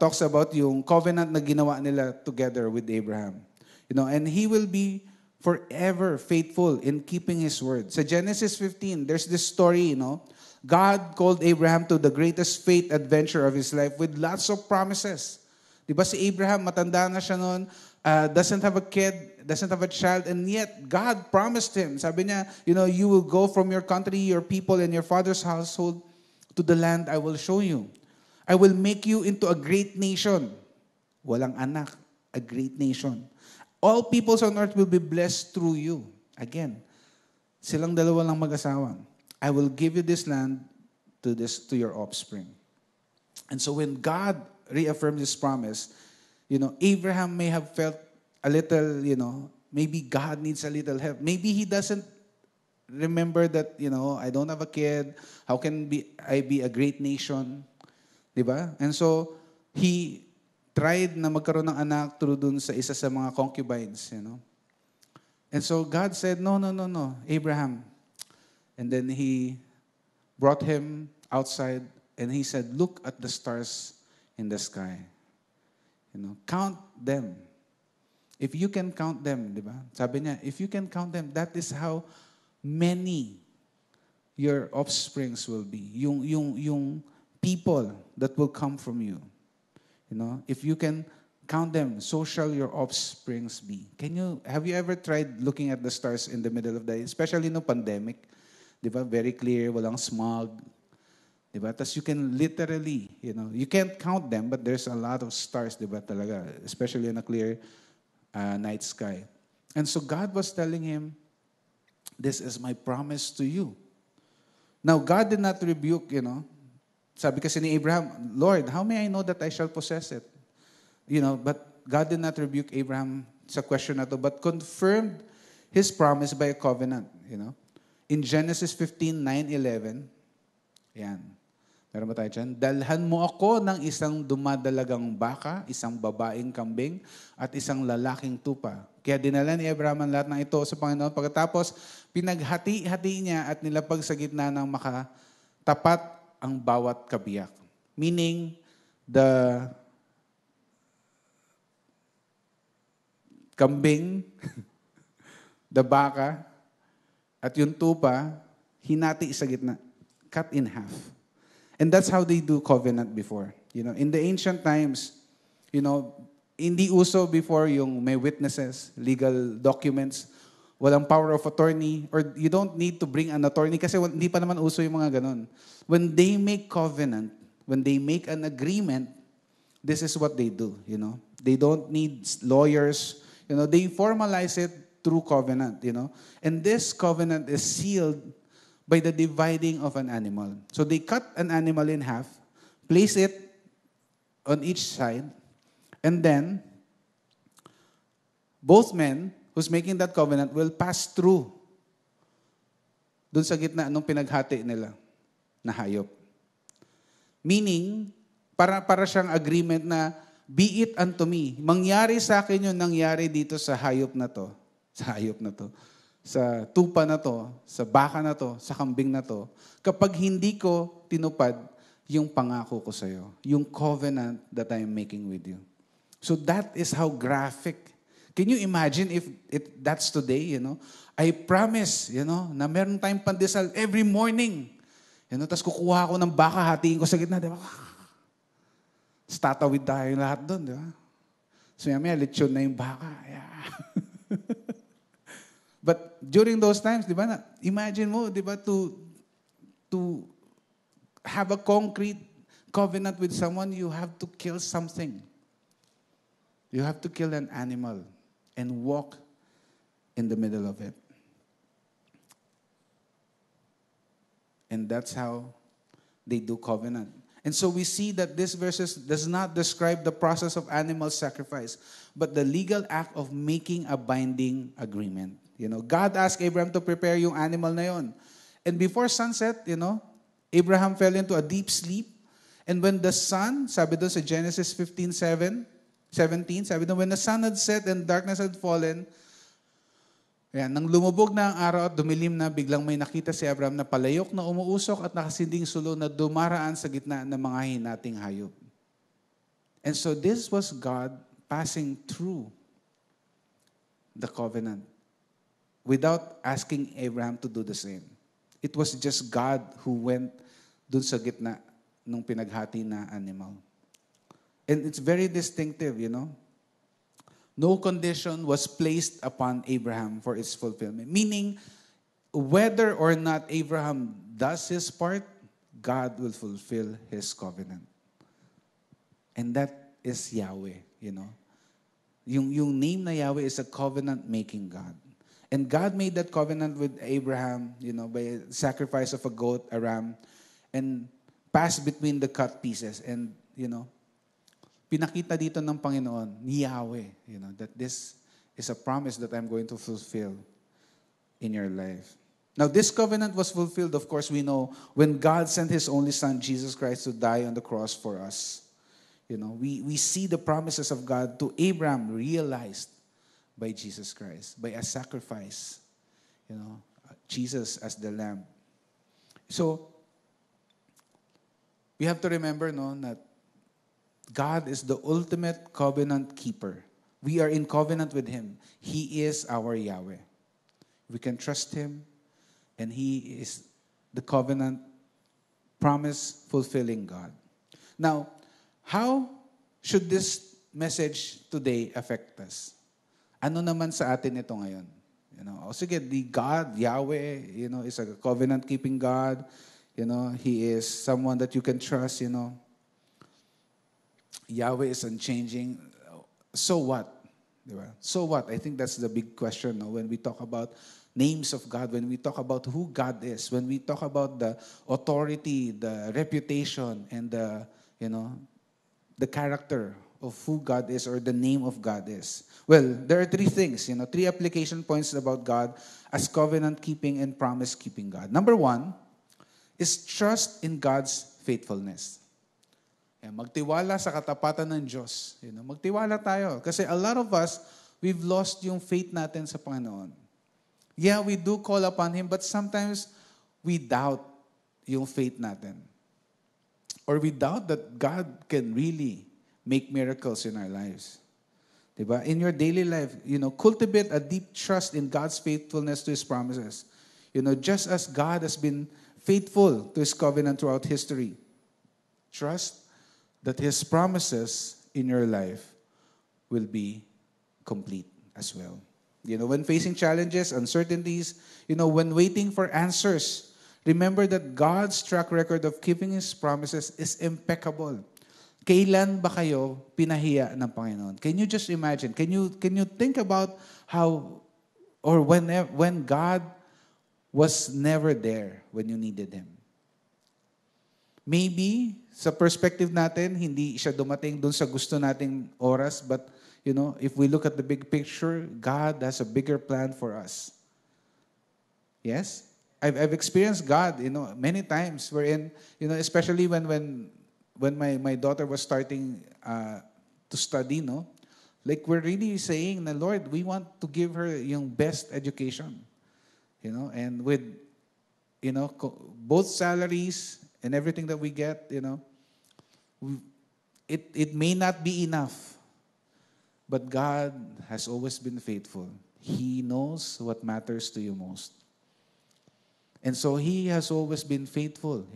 D: talks about yung covenant na ginawa nila together with Abraham. And He will be forever faithful in keeping His word. Sa Genesis 15, there's this story, God called Abraham to the greatest faith adventure of his life with lots of promises. Diba si Abraham, matanda na siya noon, doesn't have a kid, doesn't have a child, and yet God promised him. Sabi niya, you will go from your country, your people, and your father's household to the land I will show you. I will make you into a great nation. Walang anak, a great nation. All peoples on earth will be blessed through you. Again, silang dalawa lang mag-asawa. I will give you this land to your offspring. And so when God reaffirmed His promise, Abraham may have felt a little, maybe God needs a little help. Maybe he doesn't remember that, I don't have a kid. How can I be a great nation? Diba? And so, he tried na magkaroon ng anak through dun sa isa sa mga concubines, And so, God said, no, Abraham. And then He brought him outside and He said, look at the stars in the sky. Count them. If you can count them, di ba? Sabi niya, if you can count them, that is how many your offsprings will be. Yung people that will come from you. If you can count them, so shall your offsprings be. Have you ever tried looking at the stars in the middle of the day? Especially no pandemic. Di ba? Very clear, walang smog. Diba? Tas you can literally, you can't count them, but there's a lot of stars, diba talaga, especially in a clear night sky. And so God was telling him, this is my promise to you. Now, God did not rebuke, Sabi kasi ni Abraham, Lord, how may I know that I shall possess it? But God did not rebuke Abraham sa question na to, but confirmed His promise by a covenant, In Genesis 15:9-11, yan. Meron ba tayo dyan? Dalhan mo ako ng isang dumadalagang baka, isang babaeng kambing, at isang lalaking tupa. Kaya dinala ni Abraham ang lahat ng ito sa Panginoon. Pagkatapos, pinaghati-hati niya at nilapag sa gitna ng makatapat ang bawat kabiyak. Meaning, the kambing, the baka, at yung tupa, hinati sa gitna. Cut in half. And that's how they do covenant before. In the ancient times, hindi uso before yung may witnesses, legal documents, walang power of attorney, or you don't need to bring an attorney kasi hindi pa naman uso yung mga ganun. When they make covenant, when they make an agreement, this is what they do, They don't need lawyers, they formalize it through covenant, And this covenant is sealed by the dividing of an animal. So they cut an animal in half, place it on each side, and then both men who's making that covenant will pass through dun sa gitna nung pinaghati nila na hayop. Meaning, para siyang agreement na, be it unto me. Mangyari sa akin yung nangyari dito sa hayop na to. Sa tupa na to, sa baka na to, sa kambing na to, kapag hindi ko tinupad yung pangako ko sa iyo, yung covenant that I am making with you. So that is how graphic. Can you imagine if that's today, I promise, na meron tayong pandesal every morning. Tapos kukuha ako ng baka, hatiin ko sa gitna, di ba? Tapos tatawid tayo lahat doon, di ba? So may lechon na yung baka. Yeah. But during those times, di ba, imagine mo, di ba, to have a concrete covenant with someone, you have to kill something. You have to kill an animal and walk in the middle of it. And that's how they do covenant. And so we see that this verses does not describe the process of animal sacrifice, but the legal act of making a binding agreement. God asked Abraham to prepare yung animal na yon. And before sunset, Abraham fell into a deep sleep. And when the sun, sabi doon sa Genesis 15:17, sabi doon, when the sun had set and darkness had fallen, nang lumubog na ang araw at dumilim na, biglang may nakita si Abraham na palayok na umuusok at nakasinding sulo na dumaraan sa gitna ng mga hinating hayop. And so this was God passing through the covenant without asking Abraham to do the same. It was just God who went dun sa gitna nung pinaghati na animal. And it's very distinctive, No condition was placed upon Abraham for its fulfillment. Meaning, whether or not Abraham does his part, God will fulfill His covenant. And that is Yahweh, Yung name na Yahweh is a covenant-making God. And God made that covenant with Abraham, by sacrifice of a goat, a ram, and passed between the cut pieces. And, pinakita dito ng Panginoon, ni Yahweh, that this is a promise that I'm going to fulfill in your life. Now, this covenant was fulfilled, of course, we know, when God sent His only Son, Jesus Christ, to die on the cross for us. We see the promises of God to Abraham realized by Jesus Christ, by a sacrifice, Jesus as the Lamb. So, we have to remember, that God is the ultimate covenant keeper. We are in covenant with Him. He is our Yahweh. We can trust Him, and He is the covenant promise-fulfilling God. Now, how should this message today affect us? Ano naman sa atin ito ngayon? Sige, the God, Yahweh, is a covenant-keeping God. He is someone that you can trust, Yahweh is unchanging. So what? Diba? So what? I think that's the big question, no? When we talk about names of God, when we talk about who God is, when we talk about the authority, the reputation, and the character of who God is or the name of God is. Well, there are three things, three application points about God as covenant-keeping and promise-keeping God. Number one is trust in God's faithfulness. Magtiwala sa katapatan ng Diyos. Magtiwala tayo. Kasi a lot of us, we've lost yung faith natin sa Panginoon. Yeah, we do call upon Him, but sometimes we doubt yung faith natin. Or we doubt that God can really make miracles in our lives. Diba? In your daily life, cultivate a deep trust in God's faithfulness to His promises. Just as God has been faithful to His covenant throughout history, trust that His promises in your life will be complete as well. When facing challenges, uncertainties, when waiting for answers, remember that God's track record of keeping His promises is impeccable. Kailan ba kayo pinahiya ng Panginoon? Can you just imagine? Can you think about how or when God was never there when you needed Him? Maybe sa perspective natin, hindi siya dumating dun sa gusto nating oras, but if we look at the big picture, God has a bigger plan for us. Yes? I've experienced God, many times wherein, especially when my daughter was starting to study, like we're really saying na, Lord, we want to give her yung best education. And with, both salaries and everything that we get, it may not be enough. But God has always been faithful. He knows what matters to you most. And so He has always been faithful,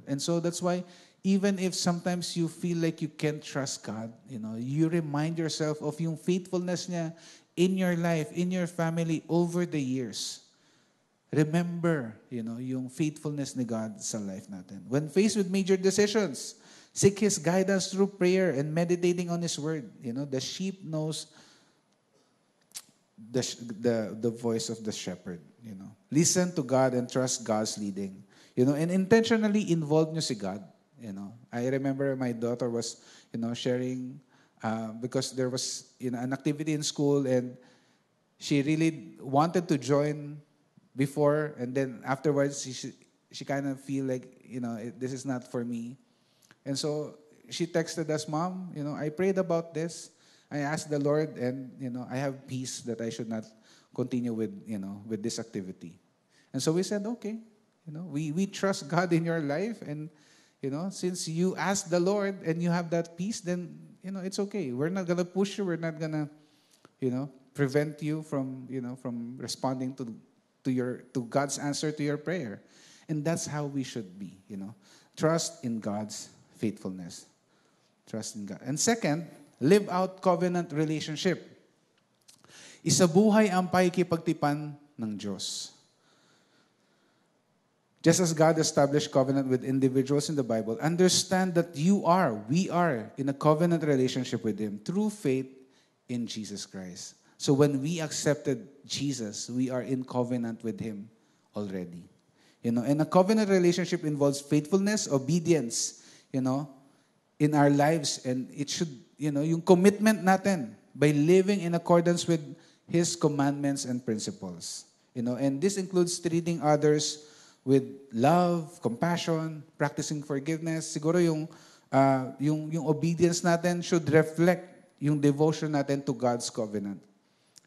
D: And so that's why even if sometimes you feel like you can't trust God, you remind yourself of yung faithfulness niya in your life, in your family, over the years. Remember, yung faithfulness ni God sa life natin. When faced with major decisions, seek His guidance through prayer and meditating on His word. The sheep knows the voice of the shepherd. Listen to God and trust God's leading. And intentionally involve nyo si God. I remember my daughter was, sharing because there was an activity in school and she really wanted to join before, and then afterwards she kind of feel like this is not for me. And so she texted us, Mom, I prayed about this. I asked the Lord, and I have peace that I should not continue with with this activity. And so we said, okay, we trust God in your life, and since you asked the Lord and you have that peace, then it's okay. We're not gonna push you. We're not gonna prevent you from from responding to God's answer to your prayer. And that's how we should be. Trust in God's faithfulness. Trust in God. And second, live out covenant relationship. Isabuhay ang pakikipagtipan ng Diyos. Just as God established covenant with individuals in the Bible, understand that we are in a covenant relationship with Him through faith in Jesus Christ. So when we accepted Jesus, we are in covenant with Him already. And a covenant relationship involves faithfulness, obedience, in our lives. And it should, yung commitment natin by living in accordance with His commandments and principles. And this includes treating others with love, compassion, practicing forgiveness. Siguro yung obedience natin should reflect yung devotion natin to God's covenant.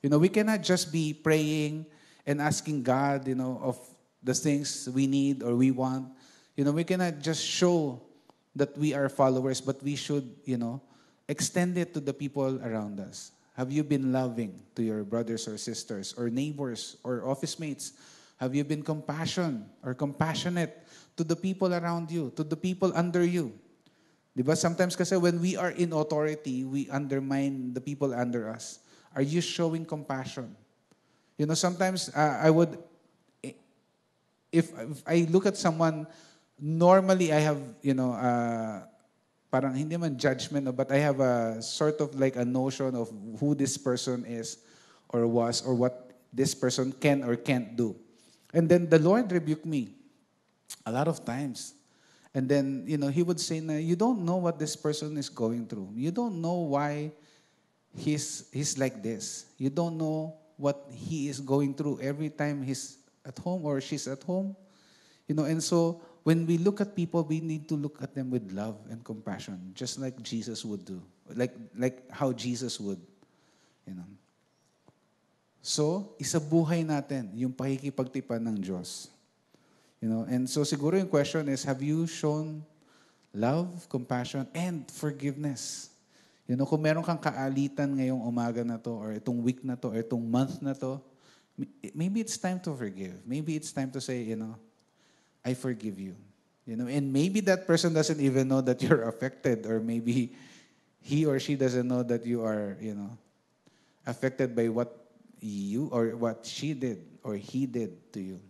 D: We cannot just be praying and asking God, of the things we need or we want. We cannot just show that we are followers, but we should, extend it to the people around us. Have you been loving to your brothers or sisters or neighbors or office mates? Have you been compassionate to the people around you, to the people under you? Diba? Sometimes kasi when we are in authority, we undermine the people under us. Are you showing compassion? Sometimes I would, if I look at someone normally I have, parang hindi man judgment, no, but I have a sort of like a notion of who this person is or was or what this person can or can't do. And then the Lord rebuked me a lot of times. And then, He would say na, you don't know what this person is going through. You don't know why he's like this. You don't know what he is going through every time he's at home or she's at home. And so when we look at people, we need to look at them with love and compassion, just like Jesus would do, like how Jesus would. So, isabuhay natin yung pakikipagtipan ng Diyos. And so siguro yung question is, have you shown love, compassion, and forgiveness? Kung meron kang kaalitan ngayong umaga na to, or itong week na to, or itong month na to, maybe it's time to forgive. Maybe it's time to say, I forgive you. And maybe that person doesn't even know that you're affected, or maybe he or she doesn't know that you are, affected by what you or what she did or he did to you.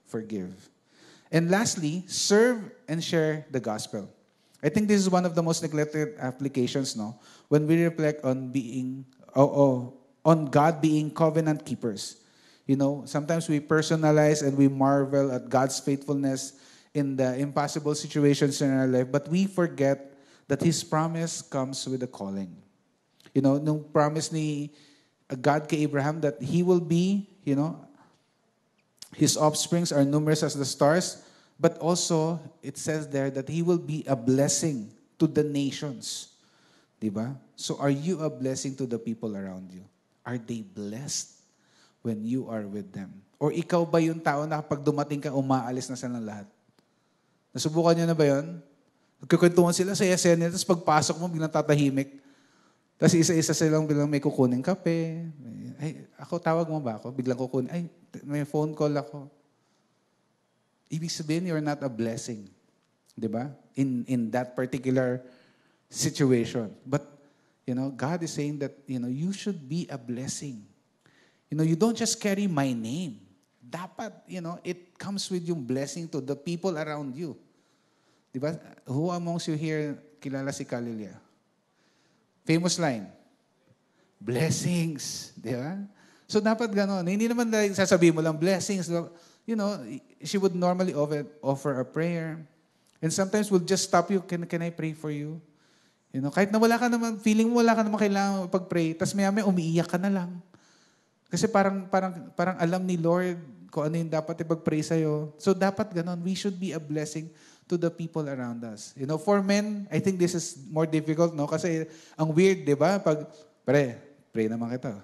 D: Forgive. And lastly, serve and share the gospel. I think this is one of the most neglected applications, no? When we reflect on on God being covenant keepers. Sometimes we personalize and we marvel at God's faithfulness in the impossible situations in our life, but we forget that His promise comes with a calling. Nung promise ni God kay Abraham that he will be, his offsprings are numerous as the stars, but also it says there that he will be a blessing to the nations. Diba? So are you a blessing to the people around you? Are they blessed when you are with them? Or ikaw ba yung tao na kapag dumating ka, umaalis na silang lahat? Nasubukan nyo na ba yun? Nagkukwentuhan sila, saya-saya nila, tapos pagpasok mo, biglang tatahimik. Tapos isa-isa silang biglang may kukunin kape. Ay, tawag mo ba ako? Biglang kukunin. Ay, may phone call ako. Ibig sabihin, you're not a blessing. Diba? In that particular situation. But, God is saying that, you should be a blessing. You don't just carry my name. Dapat, it comes with yung blessing to the people around you. Diba? Who amongst you here kilala si Galilea? Famous line. Blessings. Diba? So dapat ganon. Hindi naman sasabihin mo lang blessings. She would normally offer a prayer. And sometimes we'll just stop you. Can I pray for you? Kahit na wala ka naman, feeling mo wala ka naman kailangan pag-pray, tapos maya-maya umiiyak ka na lang. Kasi parang alam ni Lord kung ano yung dapat ipag-pray sa'yo. So dapat ganon. We should be a blessing to the people around us. For men, I think this is more difficult, no? Kasi ang weird, di ba? Pag, pray naman kita.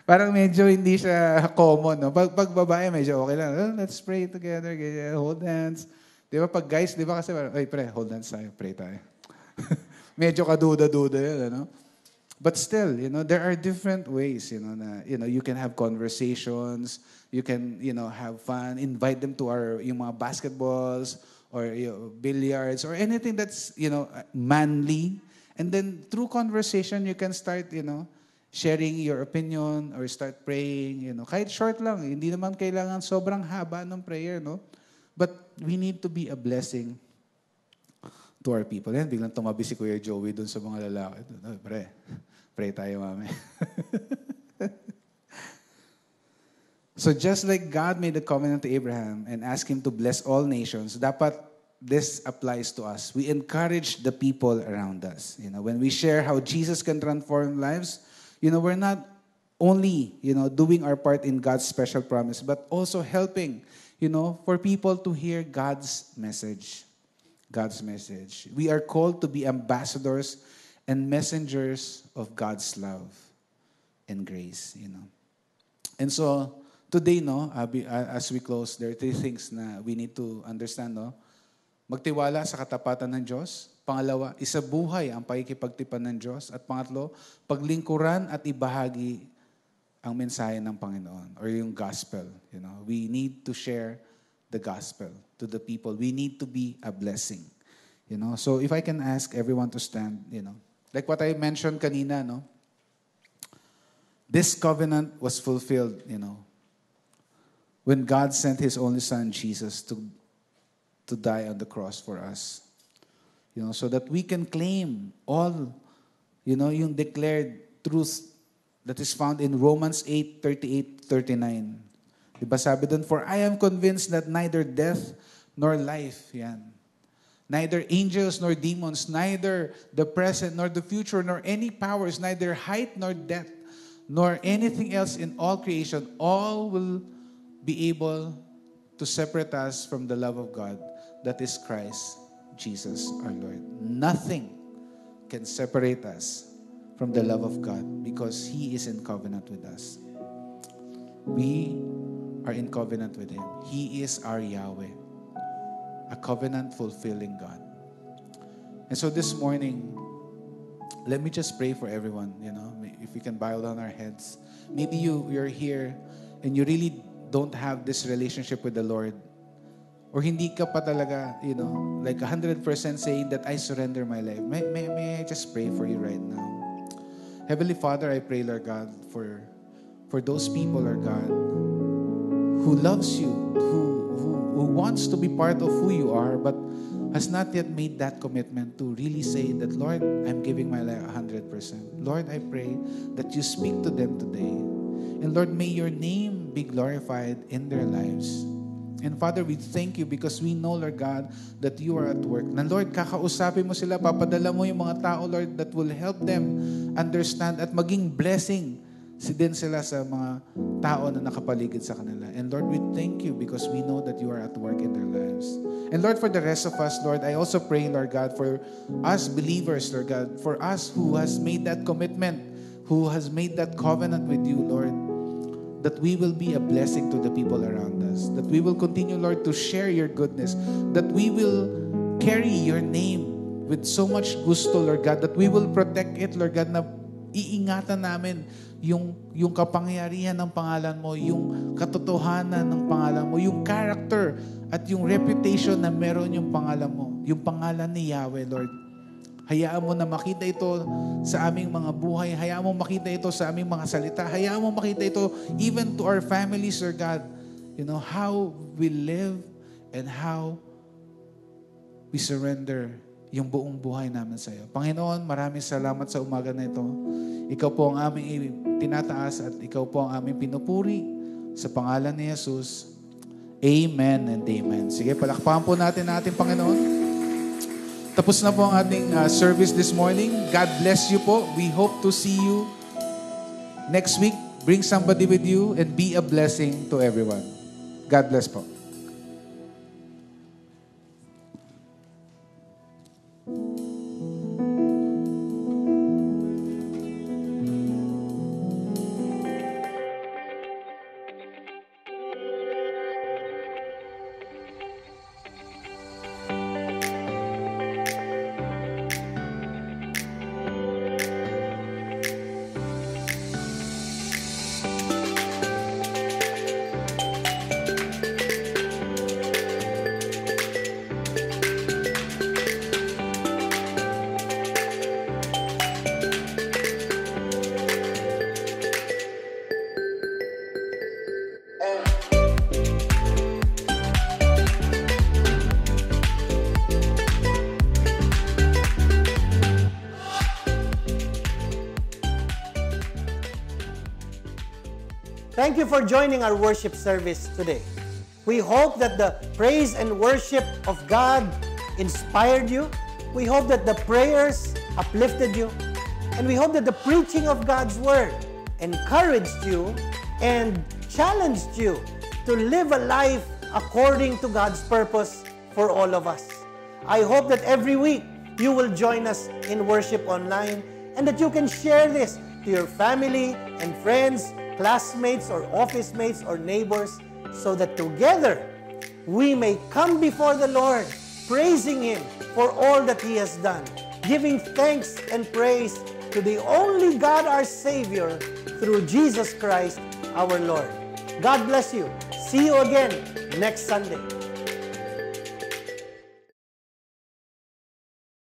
D: Parang medyo hindi siya common, no? Pag babae, medyo okay lang. Oh, let's pray together, hold hands. Di ba? Pag guys, di ba kasi, hold hands tayo, pray tayo. Medyo kaduda-duda yun, ano? But still, there are different ways, you can have conversations, you can, have fun, invite them to yung mga basketballs or billiards or anything that's, manly. And then through conversation, you can start, sharing your opinion or start praying, kahit short lang, hindi naman kailangan sobrang haba ng prayer, no? But we need to be a blessing to our people. Yan, biglang tumabi si Kuya Joey dun sa mga lalaki. Pray tayo, mami. So just like God made a covenant to Abraham and asked him to bless all nations, dapat this applies to us. We encourage the people around us. When we share how Jesus can transform lives, we're not only, doing our part in God's special promise, but also helping, for people to hear God's message. God's message. We are called to be ambassadors and messengers of God's love and grace, And so, today, as we close, there are 3 things na we need to understand, Magtiwala sa katapatan ng Diyos. Pangalawa, isabuhay ang pakikipagtipan ng Diyos. At pangatlo, paglingkuran at ibahagi ang mensahe ng Panginoon or yung gospel. We need to share the gospel to the people. We need to be a blessing. So if I can ask everyone to stand, like what I mentioned kanina, this covenant was fulfilled, when God sent His only Son, Jesus, to
E: to die on the cross for us. So that we can claim all, yung declared truth that is found in Romans 8:38-39. Diba sabi dun, for I am convinced that neither death nor life, neither angels nor demons, neither the present nor the future, nor any powers, neither height nor depth, nor anything else in all creation, all will be able to separate us from the love of God that is Christ Jesus our Lord. Nothing can separate us from the love of God because He is in covenant with us. We are in covenant with Him. He is our Yahweh, a covenant-fulfilling God. And so this morning, let me just pray for everyone, if we can bow down our heads. Maybe you're here and you really don't have this relationship with the Lord. Or hindi ka pa talaga, like 100% saying that I surrender my life. May I just pray for you right now? Heavenly Father, I pray, Lord God, for those people, Lord God, who loves you, who wants to be part of who you are, but has not yet made that commitment to really say that, Lord, I'm giving my life 100%. Lord, I pray that you speak to them today. And Lord, may your name be glorified in their lives. And Father, we thank you because we know, Lord God, that you are at work. Na Lord, kakausapin mo sila, papadala mo yung mga tao, Lord, that will help them understand at maging blessing din sila sa mga tao na nakapaligid sa kanila. And Lord, we thank you because we know that you are at work in their lives. And Lord, for the rest of us, Lord, I also pray, Lord God, for us believers, Lord God, for us who has made that commitment, who has made that covenant with you, Lord, that we will be a blessing to the people around us, that we will continue, Lord, to share your goodness, that we will carry your name with so much gusto, Lord God, that we will protect it, Lord God, na iingatan namin yung kapangyarihan ng pangalan mo, yung katotohanan ng pangalan mo, yung character at yung reputation na meron yung pangalan mo, yung pangalan ni Yahweh, Lord. Hayaan mo na makita ito sa aming mga buhay. Hayaan mo makita ito sa aming mga salita. Hayaan mo makita ito even to our families, Lord God. How we live and how we surrender yung buong buhay namin sa iyo. Panginoon, maraming salamat sa umaga na ito. Ikaw po ang aming tinataas at ikaw po ang aming pinupuri sa pangalan ni Jesus. Amen and amen. Sige, palakpakan po natin Panginoon. Tapos na po ang ating service this morning. God bless you po. We hope to see you next week. Bring somebody with you and be a blessing to everyone. God bless po.
F: Thank you for joining our worship service today. We hope that the praise and worship of God inspired you. We hope that the prayers uplifted you. And we hope that the preaching of God's Word encouraged you and challenged you to live a life according to God's purpose for all of us. I hope that every week you will join us in worship online and that you can share this to your family and friends, classmates or office mates or neighbors, so that together we may come before the Lord, praising Him for all that He has done, giving thanks and praise to the only God our Savior through Jesus Christ our Lord. God bless you. See you again next Sunday.